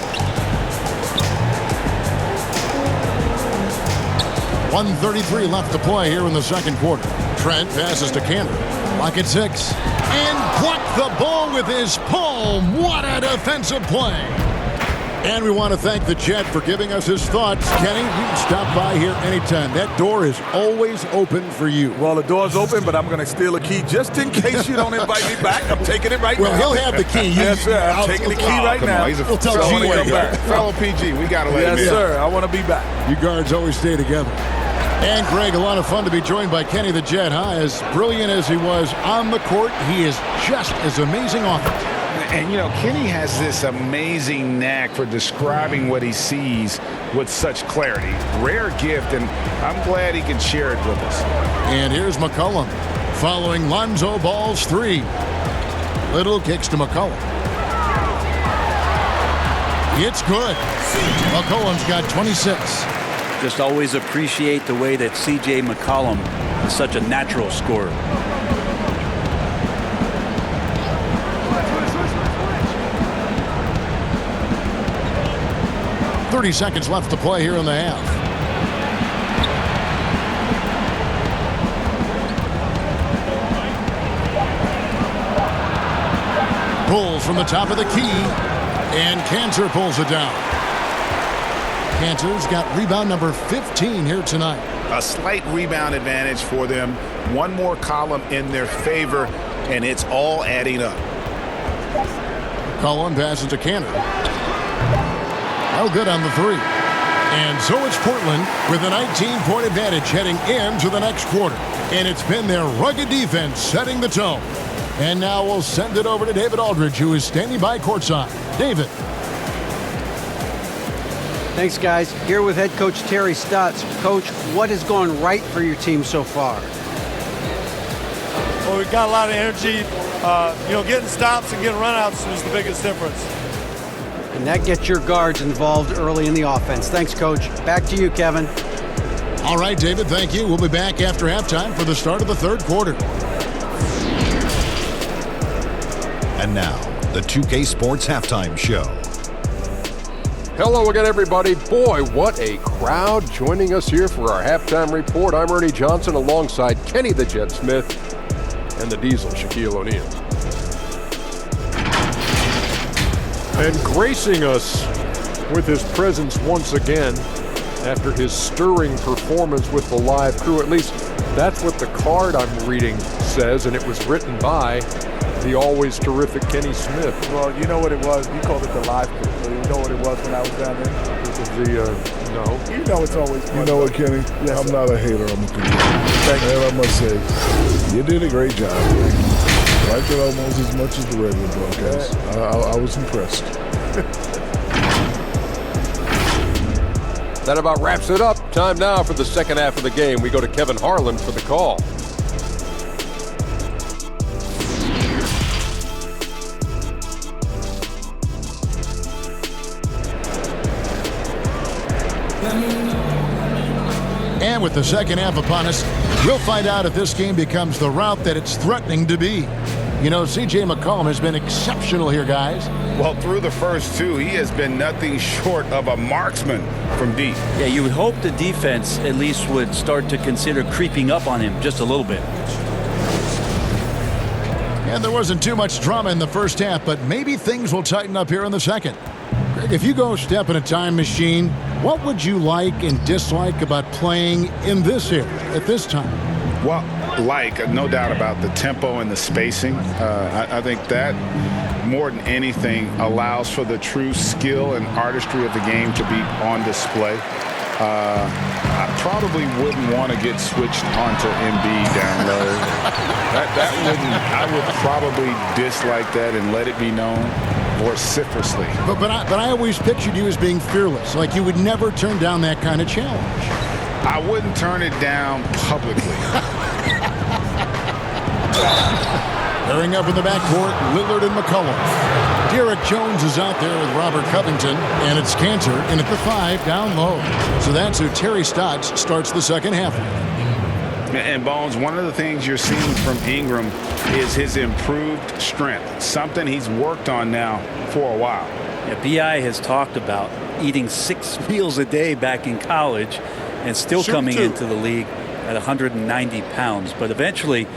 1:33 left to play here in the second quarter. Trent passes to Cantor. Lock at 6. And blocked the ball with his palm. What a defensive play. And we want to thank the Jet for giving us his thoughts. Kenny, you can stop by here anytime. That door is always open for you. Well, the door's open, but I'm going to steal a key just in case you don't invite me back. I'm taking it right now. Well, he'll have the key. Yes, sir. I'm taking the key right now. We'll tell So I G wanna when come he back. comes. Fellow PG, we got to let him in. Yes, sir. I want to be back. You guards always stay together. And Greg, a lot of fun to be joined by Kenny the Jet, huh? As brilliant as he was on the court, he is just as amazing off it. And, you know, Kenny has this amazing knack for describing what he sees with such clarity. Rare gift, and I'm glad he can share it with us. And here's McCollum following Lonzo Ball's 3. Little kicks to McCollum. It's good. McCollum's got 26. Just always appreciate the way that C.J. McCollum is such a natural scorer. 30 seconds left to play here in the half. Pulls from the top of the key, and Cantor pulls it down. Cantor's got rebound number 15 here tonight. A slight rebound advantage for them. One more column in their favor, and it's all adding up. Cullen passes to Cantor. No good on the three. And so it's Portland with a 19-point advantage heading into the next quarter. And it's been their rugged defense setting the tone. And now we'll send it over to David Aldridge, who is standing by courtside. David. Thanks, guys. Here with head coach Terry Stotts. Coach, what has gone right for your team so far? Well, we've got a lot of energy. Getting stops and getting runouts is the biggest difference. And that gets your guards involved early in the offense. Thanks, Coach. Back to you, Kevin. All right, David, thank you. We'll be back after halftime for the start of the third quarter. And now, the 2K Sports Halftime Show. Hello again, everybody. Boy, what a crowd joining us here for our halftime report. I'm Ernie Johnson alongside Kenny the Jet Smith and the Diesel, Shaquille O'Neal. And gracing us with his presence once again after his stirring performance with the live crew. At least that's what the card I'm reading says, and it was written by the always terrific Kenny Smith. Well, you know what it was. You called it the live crew. So you know what it was when I was down there? This is the, no. You know it's always fun. You know what, Kenny? Yes, I'm sir. not a hater. I'm a competitor. Thank you. And I must say, you did a great job. I liked it almost as much as the regular broadcast. I was impressed. That about wraps it up. Time now for the second half of the game. We go to Kevin Harlan for the call. And with the second half upon us, we'll find out if this game becomes the route that it's threatening to be. You know, C.J. McCollum has been exceptional here, guys. Well, through the first two, he has been nothing short of a marksman from deep. Yeah, you would hope the defense at least would start to consider creeping up on him just a little bit. And there wasn't too much drama in the first half, but maybe things will tighten up here in the second. Greg, if you go step in a time machine, what would you like and dislike about playing in this area at this time? Well, no doubt about the tempo and the spacing. I think that more than anything allows for the true skill and artistry of the game to be on display. I probably wouldn't want to get switched onto Embiid down low. I would probably dislike that and let it be known vociferously. But I always pictured you as being fearless, like you would never turn down that kind of challenge. I wouldn't turn it down publicly. Pairing up in the backcourt, Lillard and McCollum. Derek Jones is out there with Robert Covington, and it's Cantor in at the 5 down low. So that's who Terry Stotts starts the second half. And Bones, one of the things you're seeing from Ingram is his improved strength, something he's worked on now for a while. Yeah, B.I. has talked about eating 6 meals a day back in college and still coming into the league at 190 pounds. But eventually,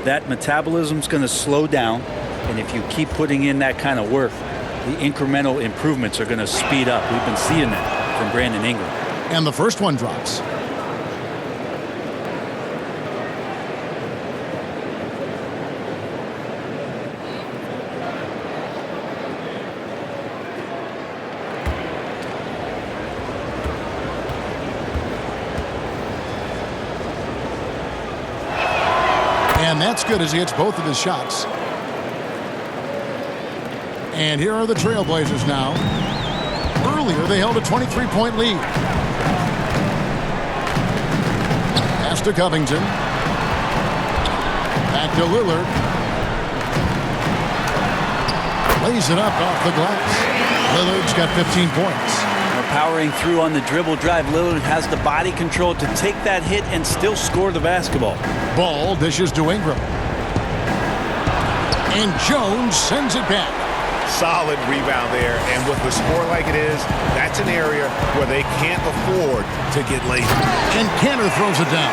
that metabolism's going to slow down, and if you keep putting in that kind of work, the incremental improvements are going to speed up. We've been seeing that from Brandon Ingram. And the first one drops. And that's good as he hits both of his shots. And here are the Trailblazers now. Earlier, they held a 23-point lead. Pass to Covington. Back to Lillard. Lays it up off the glass. Lillard's got 15 points. Powering through on the dribble drive, Lillard has the body control to take that hit and still score the basketball. Ball dishes to Ingram. And Jones sends it back. Solid rebound there. And with the score like it is, that's an area where they can't afford to get lazy. And Cantor throws it down.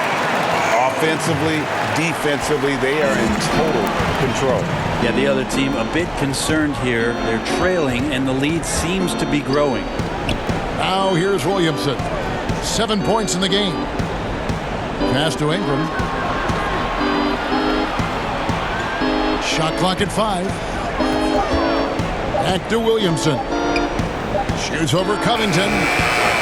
Offensively, defensively, they are in total control. Yeah, the other team a bit concerned here. They're trailing, and the lead seems to be growing. Now here's Williamson. 7 points in the game. Pass to Ingram. Shot clock at 5. Back to Williamson. Shoots over Covington.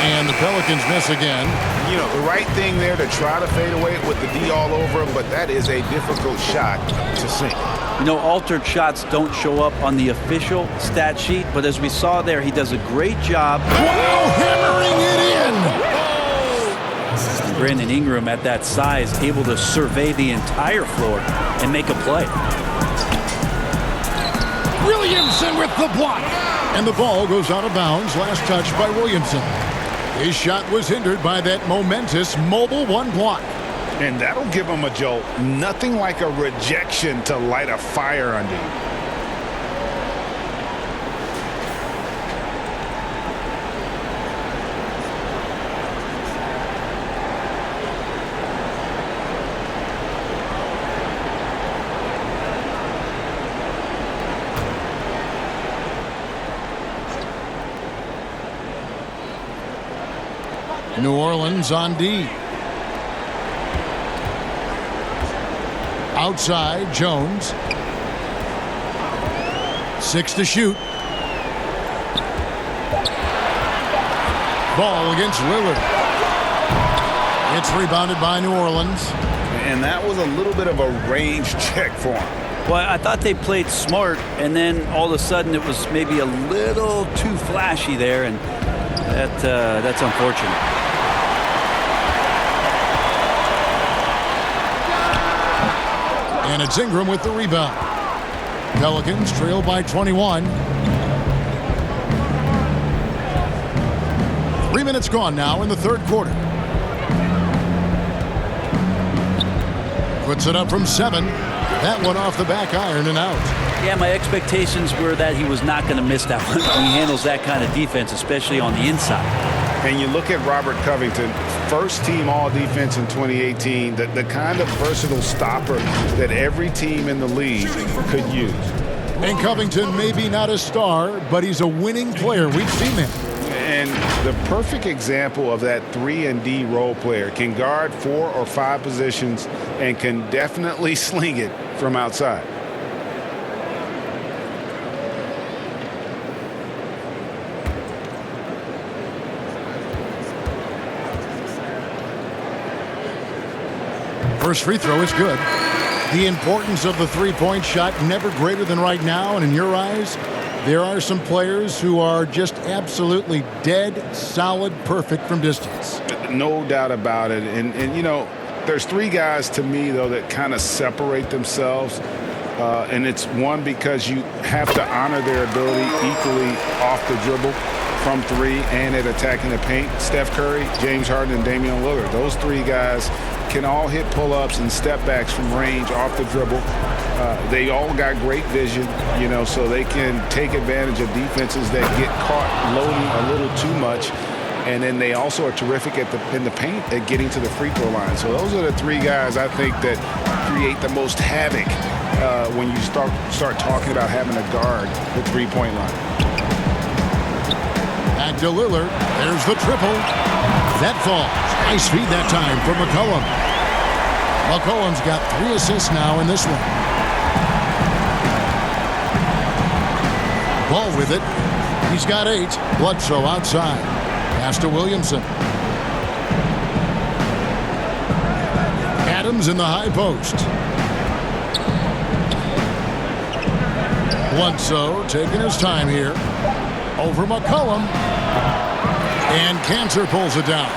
And the Pelicans miss again. You know, the right thing there to try to fade away with the D all over him, but that is a difficult shot to sink. You know, altered shots don't show up on the official stat sheet, but as we saw there, he does a great job. Wow, hammering it in! Brandon Ingram at that size, able to survey the entire floor and make a play. Williamson with the block. And the ball goes out of bounds. Last touch by Williamson. His shot was hindered by that momentous mobile one block. And that'll give him a jolt. Nothing like a rejection to light a fire under you. New Orleans on D. Outside, Jones. 6 to shoot. Ball against Lillard. It's rebounded by New Orleans. And that was a little bit of a range check for him. Well, I thought they played smart, and then all of a sudden it was maybe a little too flashy there, and that's unfortunate. And it's Ingram with the rebound. Pelicans trail by 21. 3 minutes gone now in the third quarter. Puts it up from 7. That one off the back iron and out. Yeah, my expectations were that he was not going to miss that one. He handles that kind of defense, especially on the inside. And you look at Robert Covington, first team all-defense in 2018, the kind of versatile stopper that every team in the league could use. And Covington may be not a star, but he's a winning player. We've seen that. And the perfect example of that 3-and-D role player, can guard 4 or 5 positions and can definitely sling it from outside. First free throw is good. The importance of the three-point shot never greater than right now, and in your eyes, there are some players who are just absolutely dead, solid, perfect from distance. No doubt about it. And you know, there's 3 guys to me, though, that kind of separate themselves. And it's one, because you have to honor their ability equally off the dribble, from 3, and at attacking the paint. Steph Curry, James Harden, and Damian Lillard. Those 3 guys can all hit pull-ups and step-backs from range off the dribble. They all got great vision, you know, so they can take advantage of defenses that get caught loading a little too much. And then they also are terrific in the paint at getting to the free throw line. So those are the 3 guys I think that create the most havoc when you start talking about having to guard the three-point line. Back to Lillard. There's the triple. That falls. Nice feed that time for McCollum. McCollum's got 3 assists now in this one. Ball with it. He's got 8. Bledsoe outside. Pass to Williamson. Adams in the high post. Bledsoe taking his time here. Over McCollum. And Cantor pulls it down.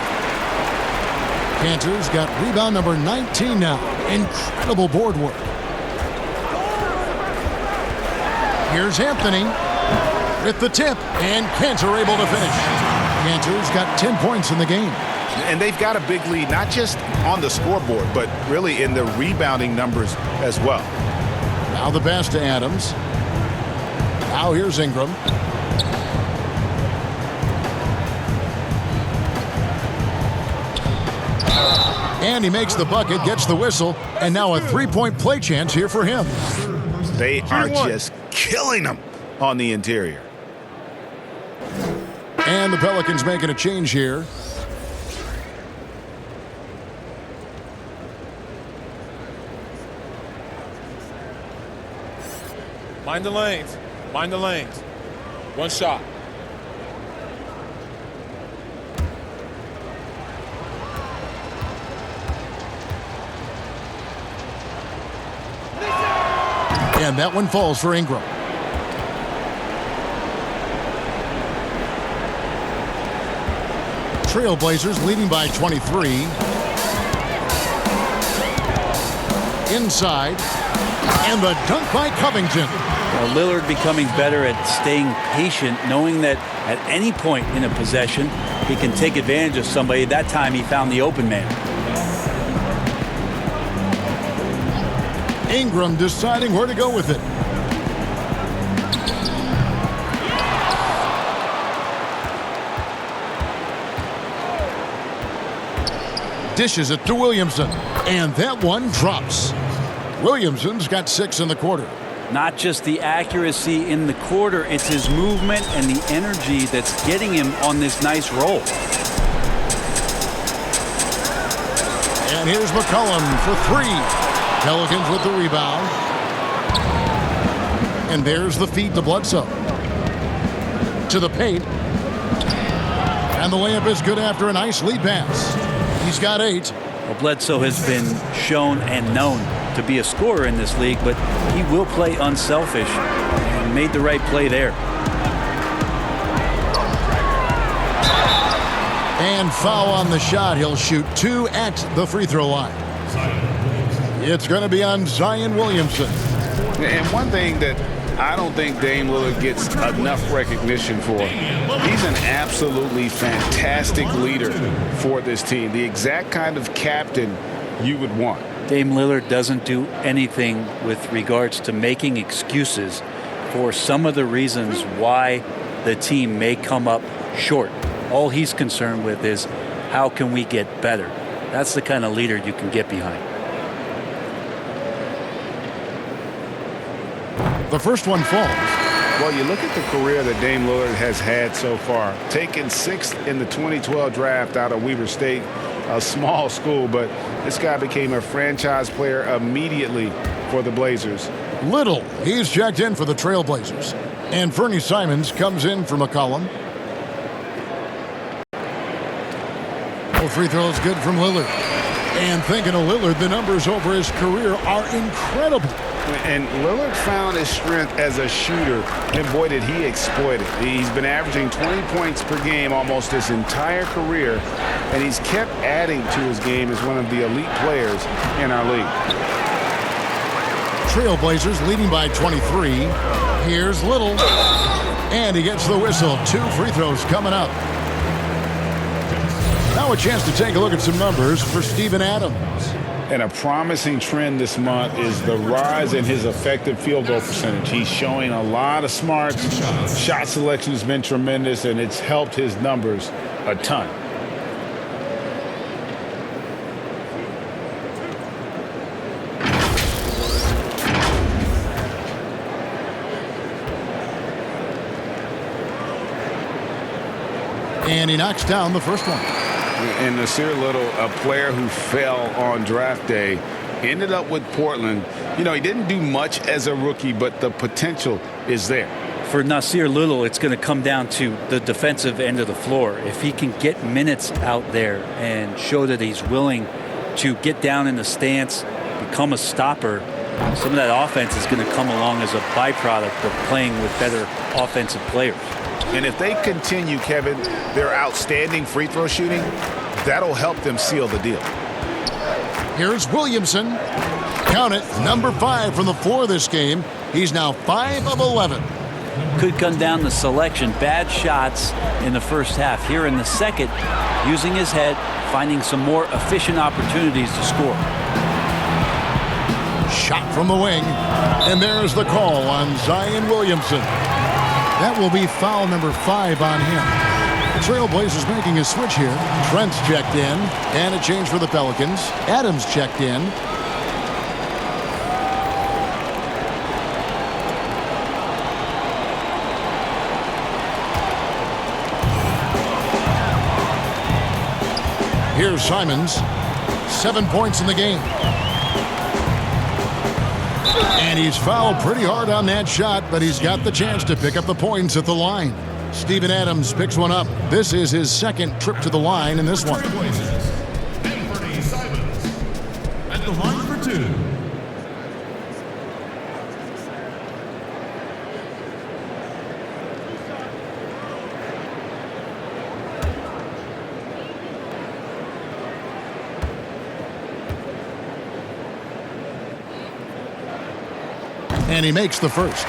Cantor's got rebound number 19 now. Incredible board work. Here's Anthony with the tip, and Cantor able to finish. Cantor's got 10 points in the game. And they've got a big lead, not just on the scoreboard, but really in the rebounding numbers as well. Now the pass to Adams. Now here's Ingram. And he makes the bucket, gets the whistle, and now a three-point play chance here for him. They are just killing them on the interior. And the Pelicans making a change here. Mind the lanes. Mind the lanes. One shot. And that one falls for Ingram. Trailblazers leading by 23. Inside. And the dunk by Covington. Well, Lillard becoming better at staying patient, knowing that at any point in a possession, he can take advantage of somebody. That time he found the open man. Ingram deciding where to go with it. Dishes it to Williamson. And that one drops. Williamson's got 6 in the quarter. Not just the accuracy in the quarter, it's his movement and the energy that's getting him on this nice roll. And here's McCollum for 3. Pelicans with the rebound. And there's the feed to Bledsoe. To the paint. And the layup is good after a nice lead pass. He's got 8. Well, Bledsoe has been shown and known to be a scorer in this league, but he will play unselfish and made the right play there. And foul on the shot. He'll shoot 2 at the free throw line. It's going to be on Zion Williamson. And one thing that I don't think Dame Lillard gets enough recognition for, he's an absolutely fantastic leader for this team. The exact kind of captain you would want. Dame Lillard doesn't do anything with regards to making excuses for some of the reasons why the team may come up short. All he's concerned with is how can we get better. That's the kind of leader you can get behind. The first one falls. Well, you look at the career that Dame Lillard has had so far. Taken 6th in the 2012 draft out of Weber State, a small school, but this guy became a franchise player immediately for the Blazers. Little, he's checked in for the Trailblazers. And Fernie Simons comes in for McCollum. Oh, free throw is good from Lillard. And thinking of Lillard, the numbers over his career are incredible. And Lillard found his strength as a shooter, and boy, did he exploit it. He's been averaging 20 points per game almost his entire career, and he's kept adding to his game as one of the elite players in our league. Trailblazers leading by 23. Here's Little. And he gets the whistle. 2 free throws coming up. Now a chance to take a look at some numbers for Steven Adams. And a promising trend this month is the rise in his effective field goal percentage. He's showing a lot of smarts. Shot selection has been tremendous, and it's helped his numbers a ton. And he knocks down the first one. And Nasir Little, a player who fell on draft day, ended up with Portland. You know, he didn't do much as a rookie, but the potential is there. For Nasir Little, it's going to come down to the defensive end of the floor. If he can get minutes out there and show that he's willing to get down in the stance, become a stopper, some of that offense is going to come along as a byproduct of playing with better offensive players. And if they continue, Kevin, their outstanding free throw shooting, that'll help them seal the deal. Here's Williamson. Count it, number 5 from the floor this game. He's now 5 of 11. Could come down to selection. Bad shots in the first half. Here in the second, using his head, finding some more efficient opportunities to score. Shot from the wing. And there's the call on Zion Williamson. That will be foul number 5 on him. The Trailblazers making a switch here. Trent's checked in, and a change for the Pelicans. Adams checked in. Here's Simons. 7 points in the game. And he's fouled pretty hard on that shot, but he's got the chance to pick up the points at the line. Steven Adams picks one up. This is his second trip to the line in this one. Anthony Simons at the line for 2. And he makes the first.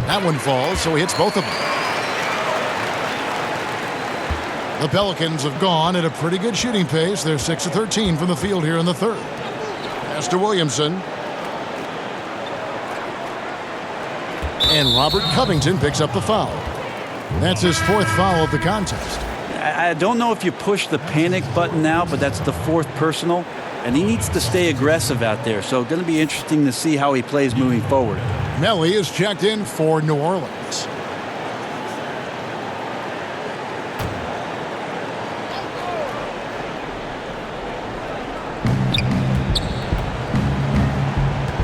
That one falls, so he hits both of them. The Pelicans have gone at a pretty good shooting pace. They're 6 of 13 from the field here in the third. Pass to Williamson. And Robert Covington picks up the foul. That's his 4th foul of the contest. I don't know if you push the panic button now, but that's the 4th personal, and he needs to stay aggressive out there. So going to be interesting to see how he plays moving forward. Melly is checked in for New Orleans.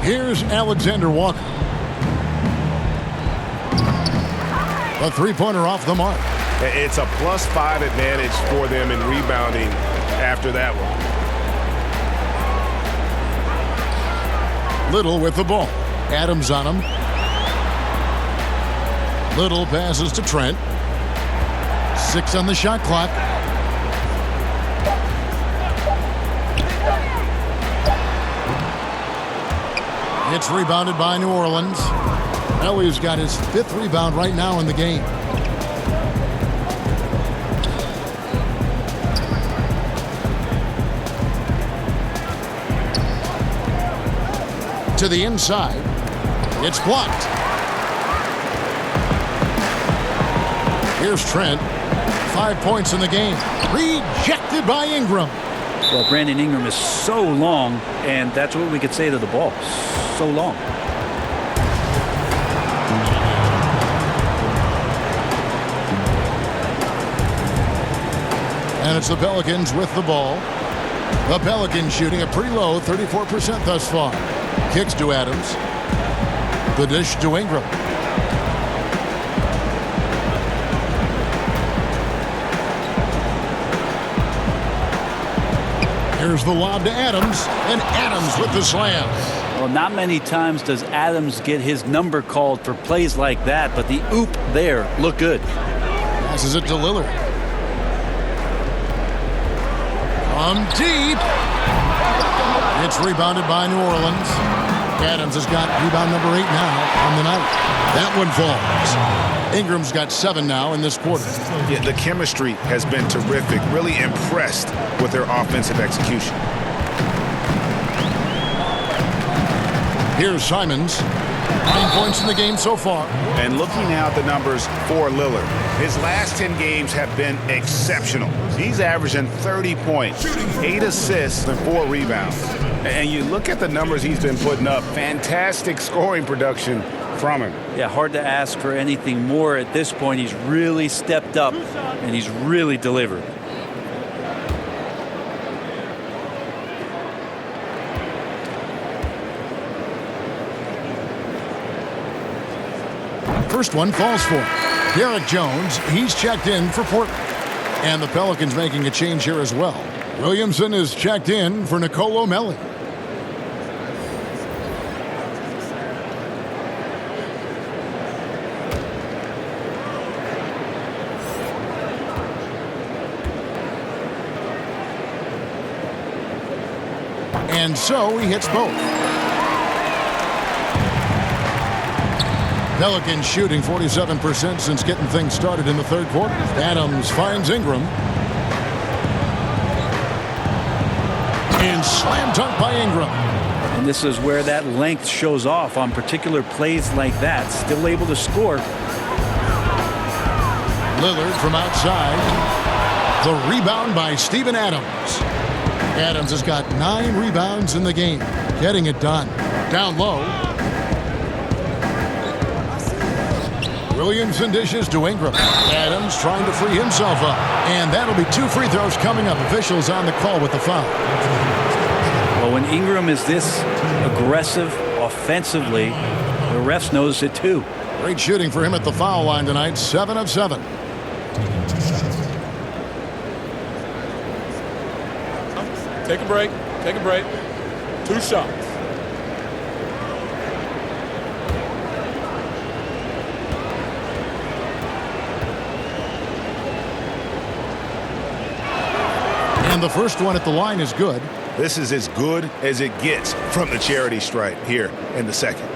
Here's Alexander Walker. A three-pointer off the mark. It's a +5 advantage for them in rebounding after that one. Little with the ball. Adams on him. Little passes to Trent. 6 on the shot clock. It's rebounded by New Orleans. Ellio's got his 5th rebound right now in the game. To the inside. It's blocked. Here's Trent. 5 points in the game. Rejected by Ingram. Well, Brandon Ingram is so long, and that's what we could say to the ball. So long. And it's the Pelicans with the ball. The Pelicans shooting a pretty low 34% thus far. Kicks to Adams. The dish to Ingram. Here's the lob to Adams, and Adams with the slam. Well, not many times does Adams get his number called for plays like that, but the oop there looked good. Passes it to Lillard. From deep. It's rebounded by New Orleans. Adams has got rebound number 8 now on the night. That one falls. Ingram's got 7 now in this quarter. Yeah, the chemistry has been terrific. Really impressed with their offensive execution. Here's Simons. 9 points in the game so far. And looking now at the numbers for Lillard, his last 10 games have been exceptional. He's averaging 30 points, 8 assists, and 4 rebounds. And you look at the numbers he's been putting up, fantastic scoring production from him. Yeah, hard to ask for anything more at this point. He's really stepped up, and he's really delivered. First one falls for Derek Jones. He's checked in for Portland. And the Pelicans making a change here as well. Williamson is checked in for Nicolo Melli. And so he hits both. Pelicans shooting 47% since getting things started in the third quarter. Adams finds Ingram. And slam dunk by Ingram. And this is where that length shows off on particular plays like that. Still able to score. Lillard from outside. The rebound by Steven Adams. Adams has got 9 rebounds in the game. Getting it done. Down low. Williamson dishes to Ingram. Adams trying to free himself up. And that'll be 2 free throws coming up. Officials on the call with the foul. Well, when Ingram is this aggressive offensively, the refs notice it too. Great shooting for him at the foul line tonight. 7 of 7. Take a break. Take a break. 2 shots. And the first one at the line is good. This is as good as it gets from the charity stripe here in the second.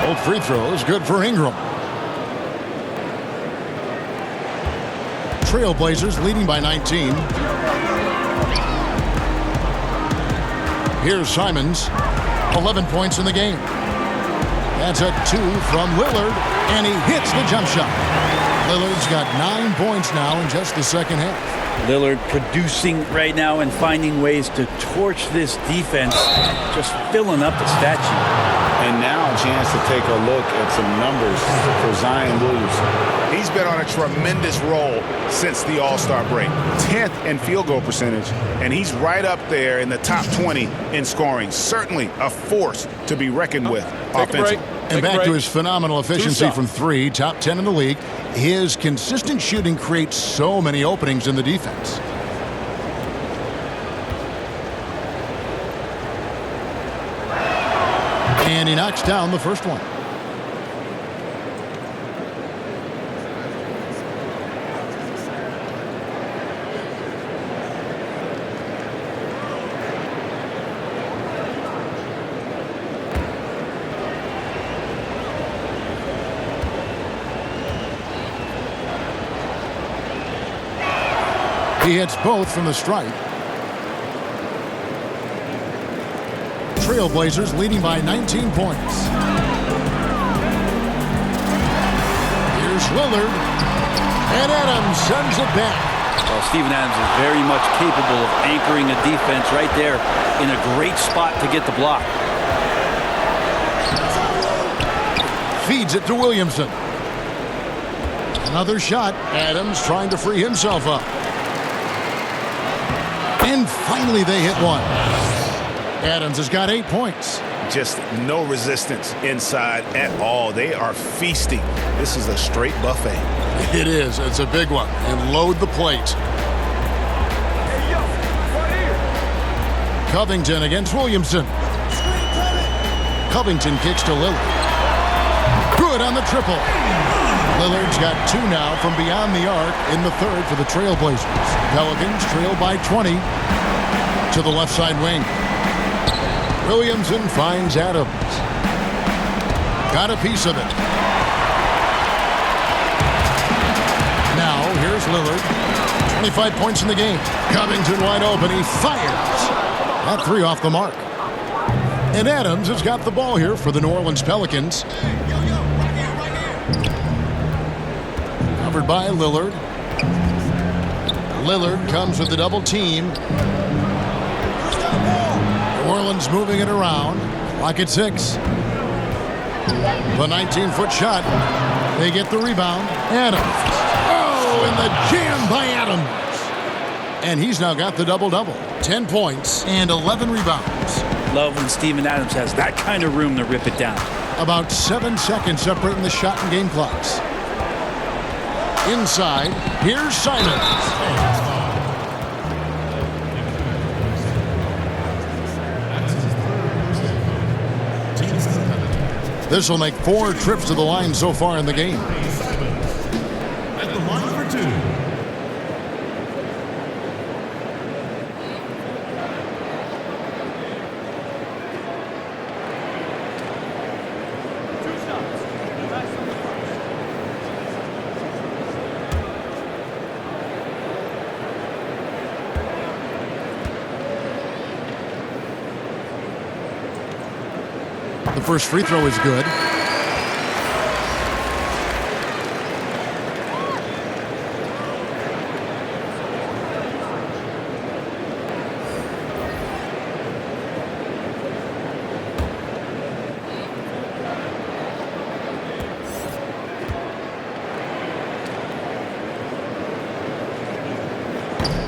Both free throws good for Ingram. Trailblazers leading by 19. Here's Simons. 11 points in the game. That's a 2 from Lillard, and he hits the jump shot. Lillard's got 9 points now in just the second half. Lillard producing right now and finding ways to torch this defense, just filling up the stat sheet. And now a chance to take a look at some numbers for Zion Williamson. He's been on a tremendous roll since the All-Star break. 10th in field goal percentage, and he's right up there in the top 20 in scoring. Certainly a force to be reckoned with offensively. And back to his phenomenal efficiency from 3, top 10 in the league. His consistent shooting creates so many openings in the defense. And he knocks down the first one. He hits both from the stripe. Trailblazers leading by 19 points. Here's Lillard. And Adams sends it back. Well, Steven Adams is very much capable of anchoring a defense right there in a great spot to get the block. Feeds it to Williamson. Another shot. Adams trying to free himself up. And finally they hit one. Adams has got 8 points. Just no resistance inside at all. They are feasting. This is a straight buffet. It is. It's a big one. And load the plate. Covington against Williamson. Covington kicks to Lillard. Good on the triple. Lillard's got 2 now from beyond the arc in the third for the Trailblazers. Pelicans trail by 20 to the left side wing. Williamson finds Adams. Got a piece of it. Now here's Lillard. 25 points in the game. Covington wide open. He fires. That 3 off the mark. And Adams has got the ball here for the New Orleans Pelicans. Covered by Lillard. Lillard comes with the double team. New Orleans moving it around. Clock at 6. The 19-foot shot. They get the rebound. Adams. Oh, and the jam by Adams. And he's now got the double-double. 10 points and 11 rebounds. Love when Steven Adams has that kind of room to rip it down. About 7 seconds separating the shot and game clocks. Inside, here's Simons. This will make 4 trips to the line so far in the game. At the line for 2. The first free throw is good.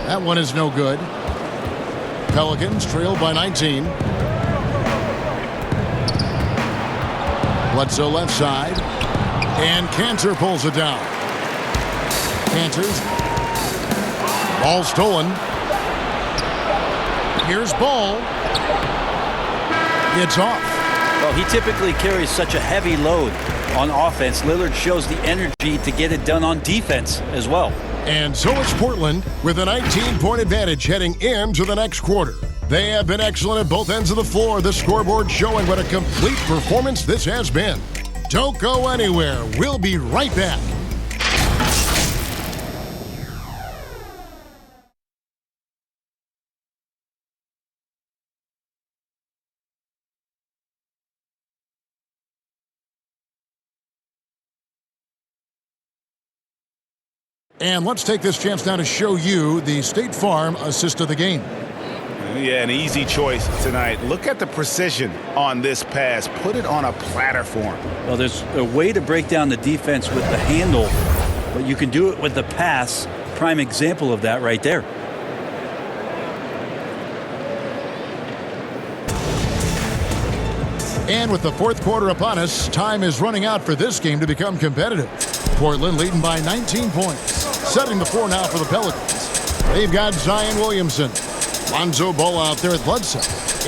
That one is no good. Pelicans trail by 19. Bledsoe left side. And Cantor pulls it down. Cantor's ball stolen. Here's Ball. It's off. Well, he typically carries such a heavy load on offense. Lillard shows the energy to get it done on defense as well. And so it's Portland with a 19-point advantage heading into the next quarter. They have been excellent at both ends of the floor. The scoreboard showing what a complete performance this has been. Don't go anywhere. We'll be right back. And let's take this chance now to show you the State Farm assist of the game. Yeah, an easy choice tonight. Look at the precision on this pass. Put it on a platter for him. Well, there's a way to break down the defense with the handle, but you can do it with the pass. Prime example of that right there. And with the fourth quarter upon us, time is running out for this game to become competitive. Portland leading by 19 points. Setting the floor now for the Pelicans. They've got Zion Williamson. Lonzo Ball out there at Bledsoe.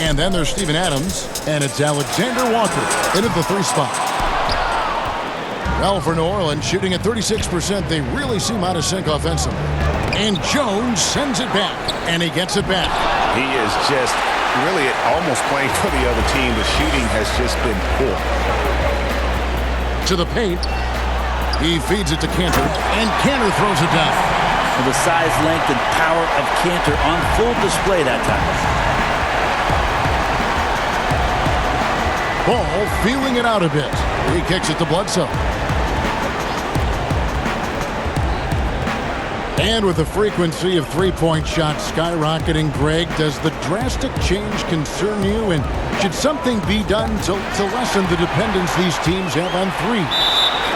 And then there's Steven Adams. And it's Alexander Walker in at the 3 spot. Well, for New Orleans, shooting at 36%, they really seem out of sync offensively. And Jones sends it back. And he gets it back. He is just really almost playing for the other team. The shooting has just been poor. To the paint. He feeds it to Cantor, and Cantor throws it down. Well, the size, length, and power of Cantor on full display that time. Ball feeling it out a bit. He kicks it to Bledsoe. And with the frequency of three-point shots skyrocketing, Greg, does the drastic change concern you? And should something be done to lessen the dependence these teams have on threes?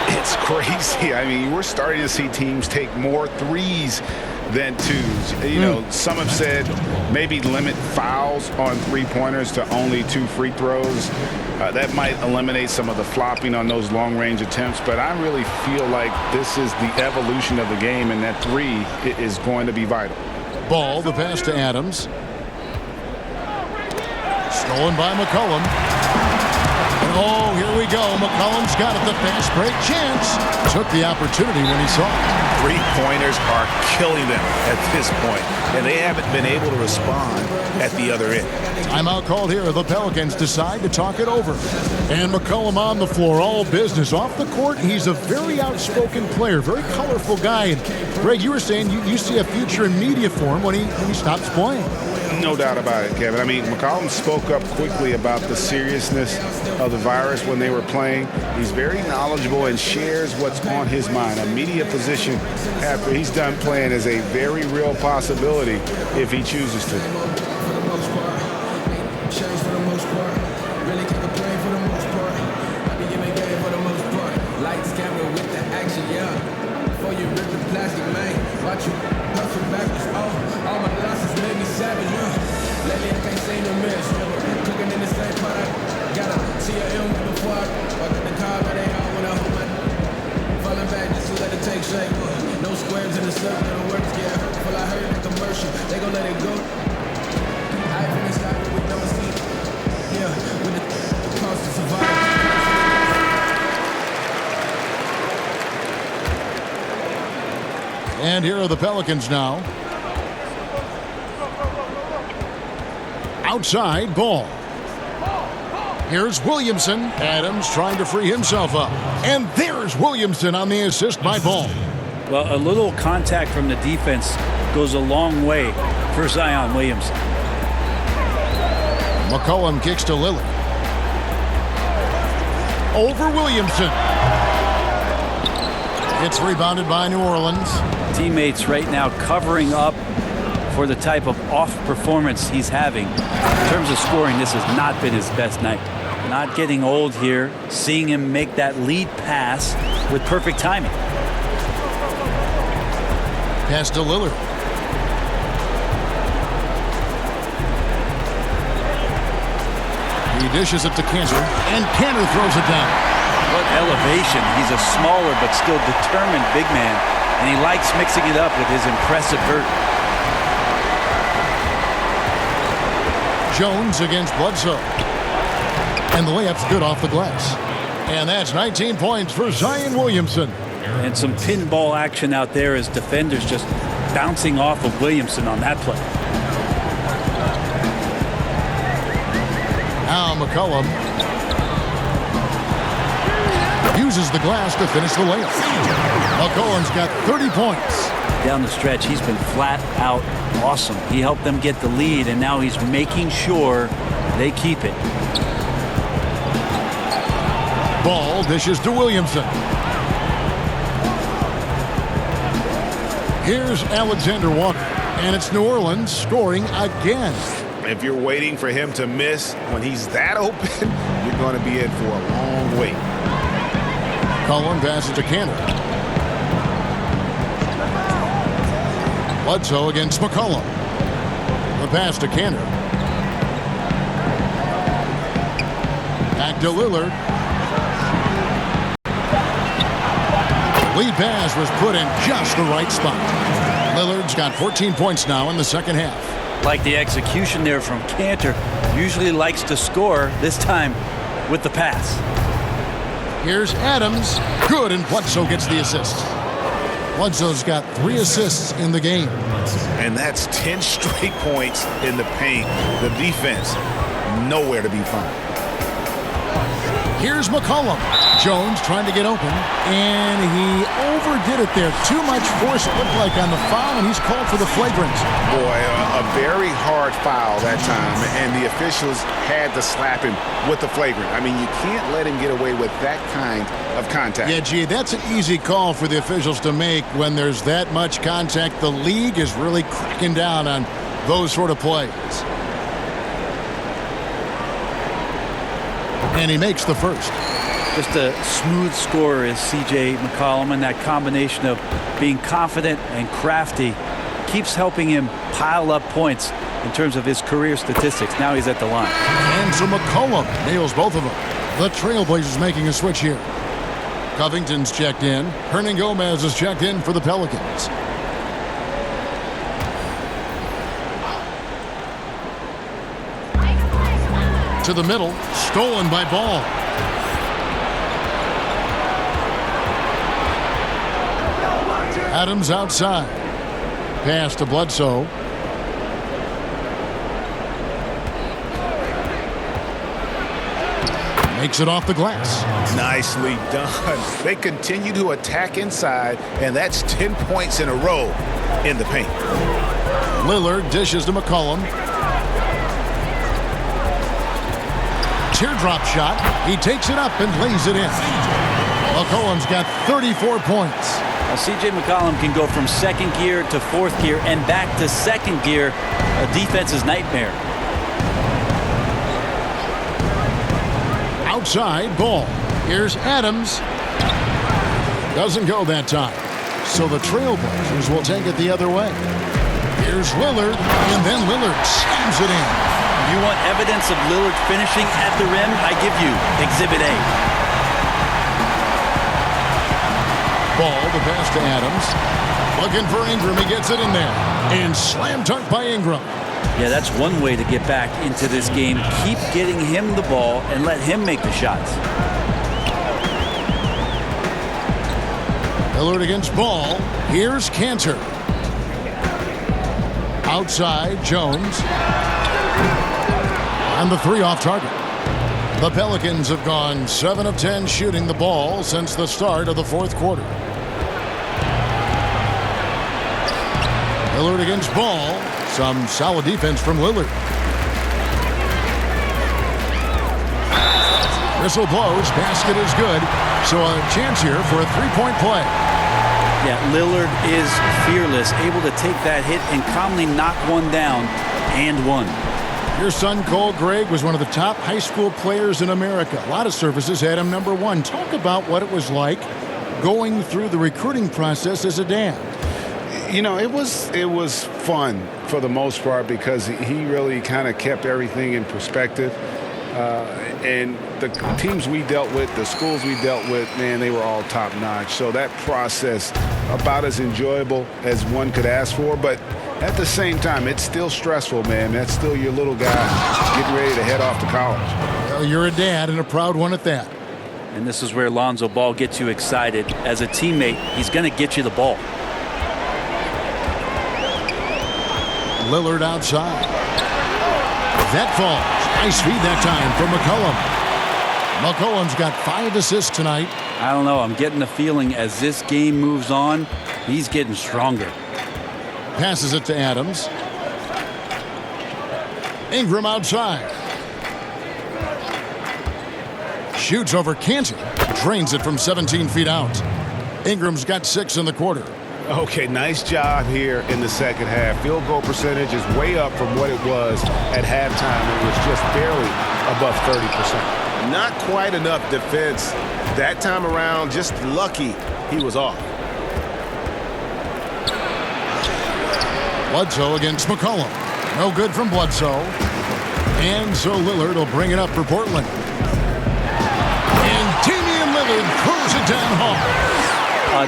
It's crazy. I mean, we're starting to see teams take more threes than twos. You know, some have said maybe limit fouls on three-pointers to only 2 free throws. That might eliminate some of the flopping on those long-range attempts, but I really feel like this is the evolution of the game, and that 3 is going to be vital. Ball, the pass to Adams. Stolen by McCollum. Oh, here we go. McCollum's got it. The fast break chance. Took the opportunity when he saw it. Three-pointers are killing them at this point, and they haven't been able to respond at the other end. Timeout called here. The Pelicans decide to talk it over. And McCollum on the floor, all business. Off the court, he's a very outspoken player, very colorful guy. And Greg, you were saying you see a future in media for him when he stops playing. No doubt about it, Kevin. I mean, McCollum spoke up quickly about the seriousness of the virus when they were playing. He's very knowledgeable and shares what's on his mind. A media position after he's done playing is a very real possibility if he chooses to. No squares in the circle, it works, yeah. Well, I heard the commercial, they gon' let it go. I finished out with no sleep. Yeah, with the cost to survive. And here are the Pelicans now. Outside ball. Here's Williamson. Adams trying to free himself up. And there's Williamson on the assist by Ball. Well, a little contact from the defense goes a long way for Zion Williamson. McCollum kicks to Lillard. Over Williamson. It's rebounded by New Orleans. Teammates right now covering up for the type of off performance he's having. In terms of scoring, this has not been his best night. Not getting old here, seeing him make that lead pass with perfect timing. Pass to Lillard. He dishes it to Cantor, and Cantor throws it down. What elevation. He's a smaller but still determined big man, and he likes mixing it up with his impressive vert. Jones against Bledsoe. And the layup's good off the glass. And that's 19 points for Zion Williamson. And some pinball action out there as defenders just bouncing off of Williamson on that play. Now McCollum uses the glass to finish the layup. McCollum's got 30 points. Down the stretch, he's been flat out awesome. He helped them get the lead, and now he's making sure they keep it. Ball dishes to Williamson. Here's Alexander Walker, and it's New Orleans scoring again. If you're waiting for him to miss when he's that open, you're going to be in for a long wait. Cullen passes to Cantor. Bledsoe against McCollum. The pass to Cantor. Back to Lillard. Lead pass was put in just the right spot. Lillard's got 14 points now in the second half. Like the execution there from Cantor. Usually likes to score, this time with the pass. Here's Adams. Good, and Bledsoe gets the assist. Bledsoe's got 3 assists in the game. And that's 10 straight points in the paint. The defense, nowhere to be found. Here's McCollum. Jones trying to get open, and he overdid it there. Too much force, it looked like, on the foul, and he's called for the flagrant. Boy, a very hard foul that time, and the officials had to slap him with the flagrant. I mean, you can't let him get away with that kind of contact. Yeah, gee, that's an easy call for the officials to make when there's that much contact. The league is really cracking down on those sort of plays. And he makes the first. Just a smooth scorer is C.J. McCollum, and that combination of being confident and crafty keeps helping him pile up points in terms of his career statistics. Now he's at the line. And so McCollum nails both of them. The Trailblazers making a switch here. Covington's checked in. Hernan Gomez is checked in for the Pelicans. To the middle, stolen by Ball. Adams outside. Pass to Bledsoe. Makes it off the glass. Nicely done. They continue to attack inside, and that's 10 points in a row in the paint. Lillard dishes to McCollum. Teardrop shot. He takes it up and lays it in. McCollum's got 34 points. Now, C.J. McCollum can go from second gear to fourth gear and back to second gear. A defense's nightmare. Outside Ball. Here's Adams. Doesn't go that time. So the Trailblazers will take it the other way. Here's Lillard, and then Lillard slams it in. You want evidence of Lillard finishing at the rim? I give you Exhibit A. Ball, the pass to Adams. Looking for Ingram. He gets it in there. And slam dunk by Ingram. Yeah, that's one way to get back into this game. Keep getting him the ball and let him make the shots. Lillard against Ball. Here's Cantor. Outside, Jones. And the three off target. The Pelicans have gone 7 of 10 shooting the ball since the start of the fourth quarter. Lillard against Ball. Some solid defense from Lillard. Whistle blows. Basket is good. So a chance here for a three-point play. Yeah, Lillard is fearless, able to take that hit and calmly knock one down and one. Your son, Cole Gregg, was one of the top high school players in America. A lot of services had him number one. Talk about what it was like going through the recruiting process as a dad. You know, it was fun for the most part because he really kind of kept everything in perspective. And the teams we dealt with, the schools we dealt with, man, they were all top-notch. So that process, about as enjoyable as one could ask for. But at the same time, it's still stressful, man. That's still your little guy getting ready to head off to college. Well, you're a dad and a proud one at that. And this is where Lonzo Ball gets you excited. As a teammate, he's going to get you the ball. Lillard outside. That falls. Nice feed that time from McCollum. McCollum's got 5 assists tonight. I don't know. I'm getting the feeling as this game moves on, he's getting stronger. Passes it to Adams. Ingram outside. Shoots over Cantor. Drains it from 17 feet out. Ingram's got 6 in the quarter. Okay, nice job here in the second half. Field goal percentage is way up from what it was at halftime. It was just barely above 30%. Not quite enough defense that time around. Just lucky he was off. Bledsoe against McCollum. No good from Bledsoe. And so Lillard will bring it up for Portland. And Damian Lillard throws it down hard.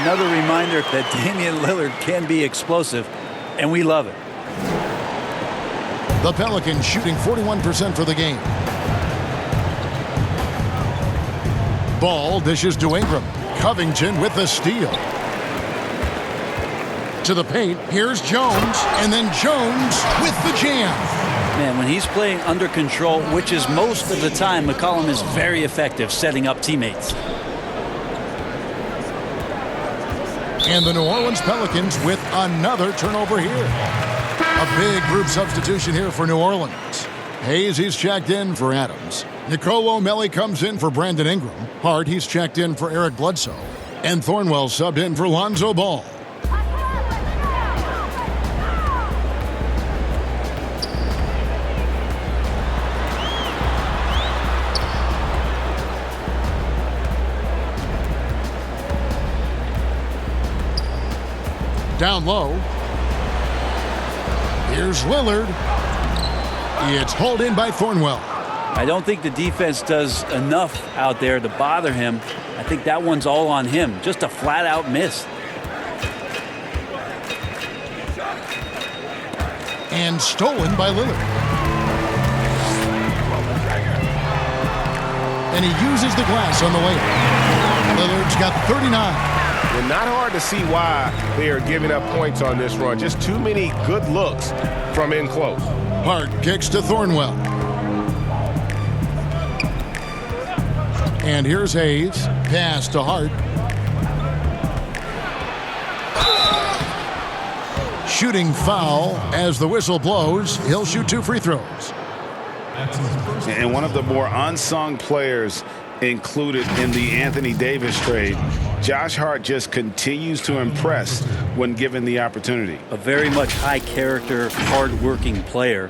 Another reminder that Damian Lillard can be explosive, and we love it. The Pelicans shooting 41% for the game. Ball dishes to Ingram. Covington with the steal. To the paint, here's Jones, and then Jones with the jam. Man, when he's playing under control, which is most of the time, McCollum is very effective setting up teammates. And the New Orleans Pelicans with another turnover here. A big group substitution here for New Orleans. Hayes, he's checked in for Adams. Nicolo Melli comes in for Brandon Ingram. Hart, he's checked in for Eric Bledsoe. And Thornwell subbed in for Lonzo Ball. Down low. Here's Lillard. It's hauled in by Thornwell. I don't think the defense does enough out there to bother him. I think that one's all on him. Just a flat-out miss. And stolen by Lillard. And he uses the glass on the layup. Lillard's got 39. And not hard to see why they are giving up points on this run. Just too many good looks from in close. Hart kicks to Thornwell. And here's Hayes. Pass to Hart. Shooting foul as the whistle blows. He'll shoot 2 free throws. And one of the more unsung players included in the Anthony Davis trade, Josh Hart just continues to impress when given the opportunity. A very much high character, hard-working player,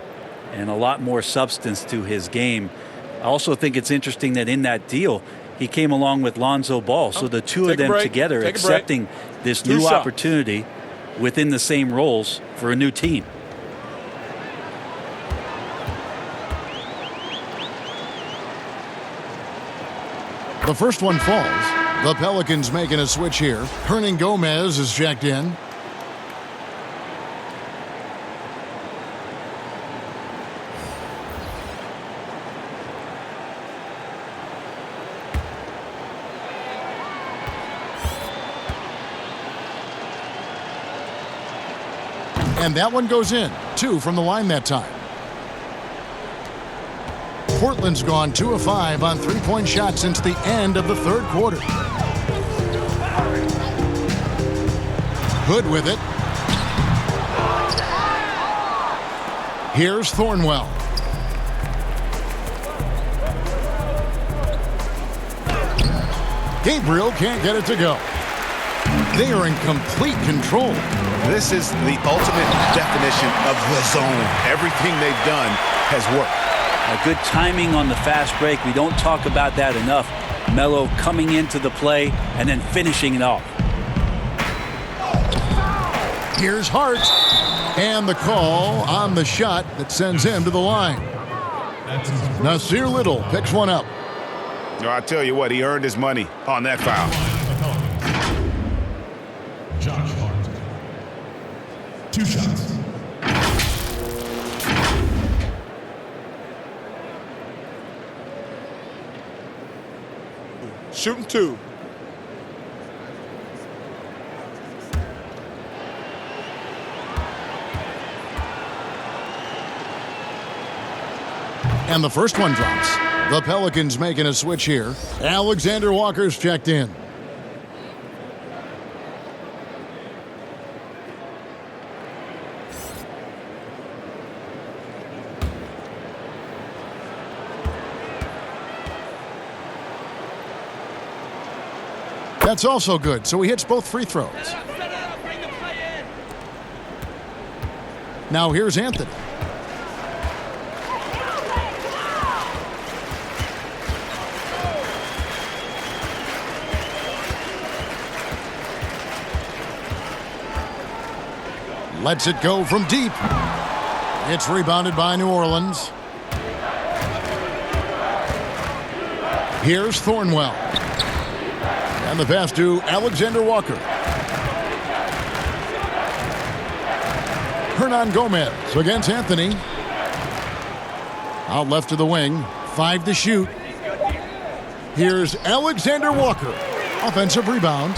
and a lot more substance to his game. I also think it's interesting that in that deal, he came along with Lonzo Ball. So the two of them together accepting this new opportunity within the same roles for a new team. The first one falls. The Pelicans making a switch here. Hernan Gomez is checked in. And that one goes in. 2 from the line that time. Portland's gone 2 of 5 on three-point shots since the end of the third quarter. Hood with it. Here's Thornwell. Gabriel can't get it to go. They are in complete control. This is the ultimate definition of the zone. Everything they've done has worked. A good timing on the fast break. We don't talk about that enough. Melo coming into the play and then finishing it off. Here's Hart. And the call on the shot that sends him to the line. Nasir Little picks one up. No, I tell you what, he earned his money on that foul. Josh Hart. 2 shots. Shooting 2. And the first one drops. The Pelicans making a switch here. Alexander Walker's checked in. That's also good, so he hits both free throws. Now here's Anthony. Lets it go from deep. It's rebounded by New Orleans. Here's Thornwell. And the pass to Alexander Walker. Hernan Gomez against Anthony. Out left to the wing. 5 to shoot. Here's Alexander Walker. Offensive rebound.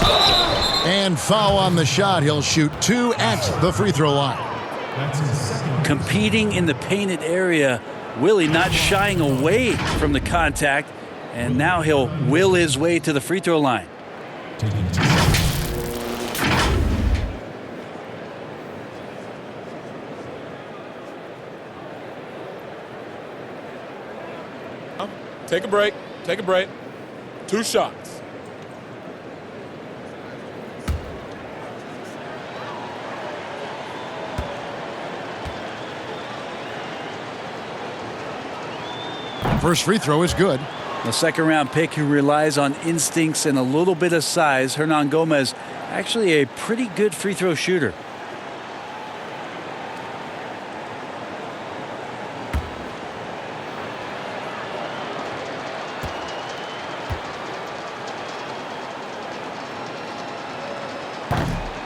And foul on the shot. He'll shoot 2 at the free throw line. Competing in the painted area. Willie not shying away from the contact. And now he'll will his way to the free throw line. Take a break. Take a break. 2 shots. First free throw is good. The second-round pick who relies on instincts and a little bit of size, Hernan Gomez, actually a pretty good free throw shooter.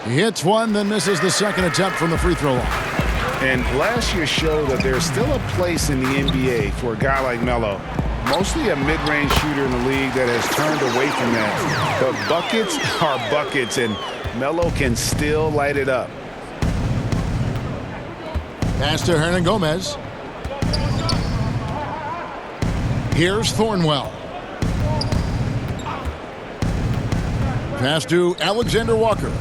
He hits one, then misses the second attempt from the free throw line. And last year showed that there's still a place in the NBA for a guy like Melo. Mostly a mid-range shooter in the league that has turned away from that. But buckets are buckets, and Melo can still light it up. Pass to Hernan Gomez. Here's Thornwell. Pass to Alexander Walker.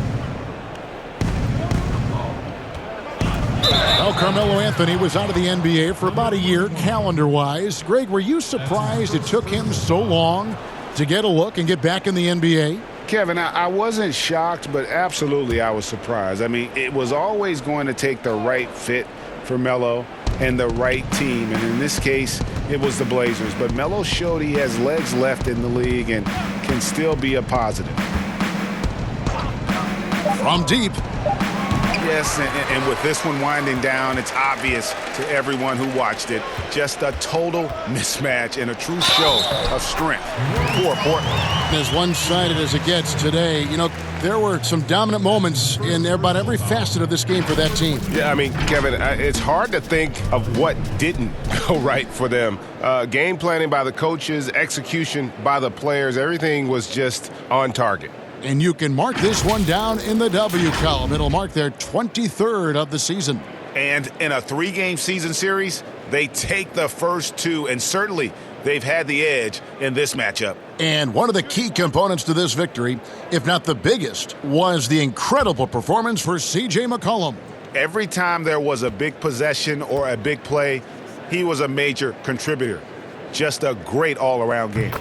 Well, Carmelo Anthony was out of the NBA for about a year, calendar-wise. Greg, were you surprised it took him so long to get a look and get back in the NBA? Kevin, I wasn't shocked, but absolutely I was surprised. I mean, it was always going to take the right fit for Melo and the right team. And in this case, it was the Blazers. But Melo showed he has legs left in the league and can still be a positive. From deep. Yes, and with this one winding down, it's obvious to everyone who watched it. Just a total mismatch and a true show of strength for Portland. As one-sided as it gets today, you know, there were some dominant moments in about every facet of this game for that team. Yeah, I mean, Kevin, it's hard to think of what didn't go right for them. Game planning by the coaches, execution by the players, everything was just on target. And you can mark this one down in the W column. It'll mark their 23rd of the season. And in a 3-game season series, they take the first 2, and certainly they've had the edge in this matchup. And one of the key components to this victory, if not the biggest, was the incredible performance for C.J. McCollum. Every time there was a big possession or a big play, he was a major contributor. Just a great all-around game.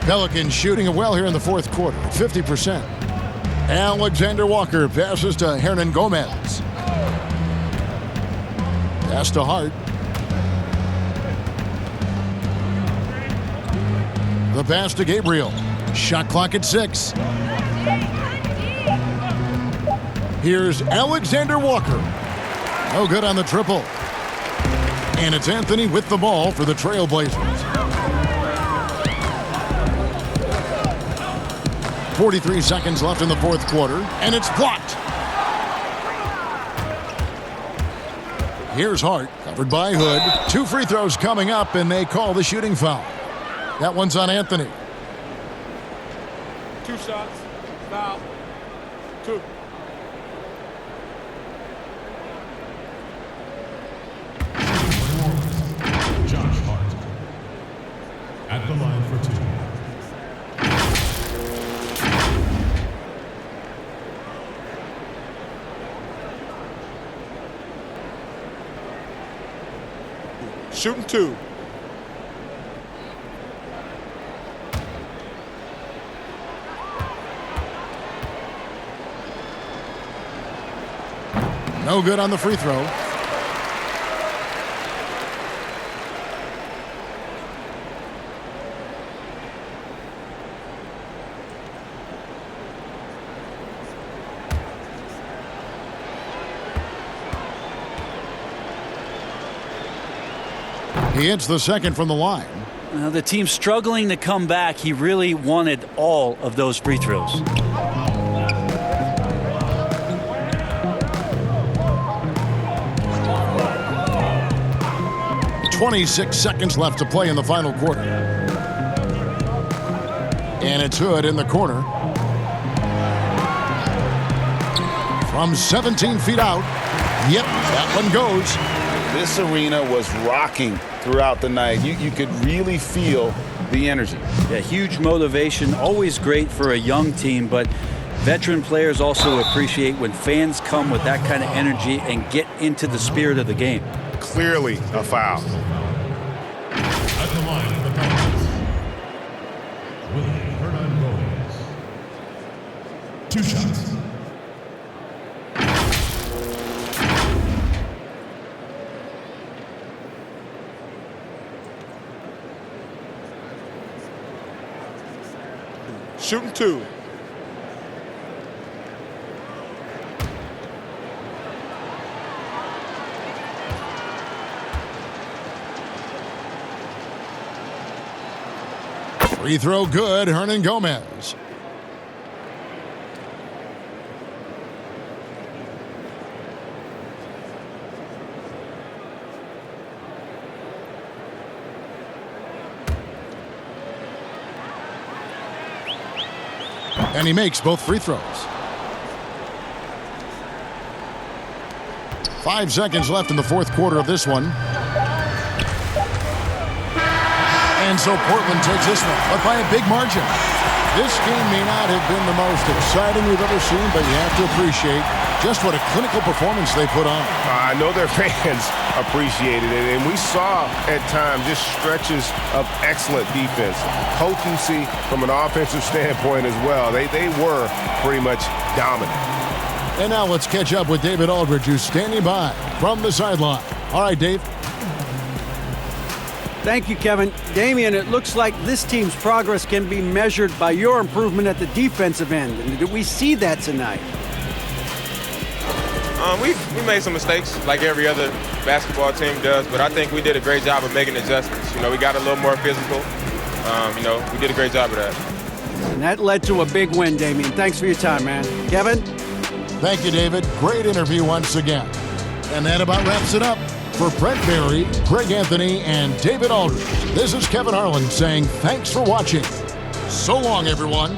Pelicans shooting it well here in the fourth quarter, 50%. Alexander Walker passes to Hernan Gomez. Pass to Hart. The pass to Gabriel. Shot clock at 6. Here's Alexander Walker. No good on the triple. And it's Anthony with the ball for the Trailblazers. 43 seconds left in the fourth quarter, and it's blocked. Here's Hart, covered by Hood. 2 free throws coming up, and they call the shooting foul. That one's on Anthony. 2 shots, foul, 2. Josh Hart at the line for 2. Shooting 2. No good on the free throw. He hits the second from the line. The team's struggling to come back. He really wanted all of those free throws. 26 seconds left to play in the final quarter. And it's Hood in the corner. From 17 feet out. Yep, that one goes. This arena was rocking throughout the night. You could really feel the energy. Yeah, huge motivation, always great for a young team, but veteran players also appreciate when fans come with that kind of energy and get into the spirit of the game. Clearly a foul. At the line of the Pelicans, Willie Hernan Gomez. 2 shots. Shooting 2. Free throw good, Hernan Gomez. And he makes both free throws. 5 seconds left in the fourth quarter of this one. And so Portland takes this one, but by a big margin. This game may not have been the most exciting we've ever seen, but you have to appreciate just what a clinical performance they put on. I know their fans appreciated it, and we saw at times just stretches of excellent defense, potency from an offensive standpoint as well. They were pretty much dominant. And now let's catch up with David Aldridge, who's standing by from the sideline. All right, Dave. Thank you, Kevin. Damian, it looks like this team's progress can be measured by your improvement at the defensive end. And did we see that tonight? We made some mistakes like every other basketball team does, but I think we did a great job of making adjustments. We got a little more physical. We did a great job of that. And that led to a big win, Damian. Thanks for your time, man. Kevin? Thank you, David. Great interview once again. And that about wraps it up For Brent Berry, Greg Anthony, and David Aldridge, this is Kevin Harlan saying thanks for watching. So long, everyone.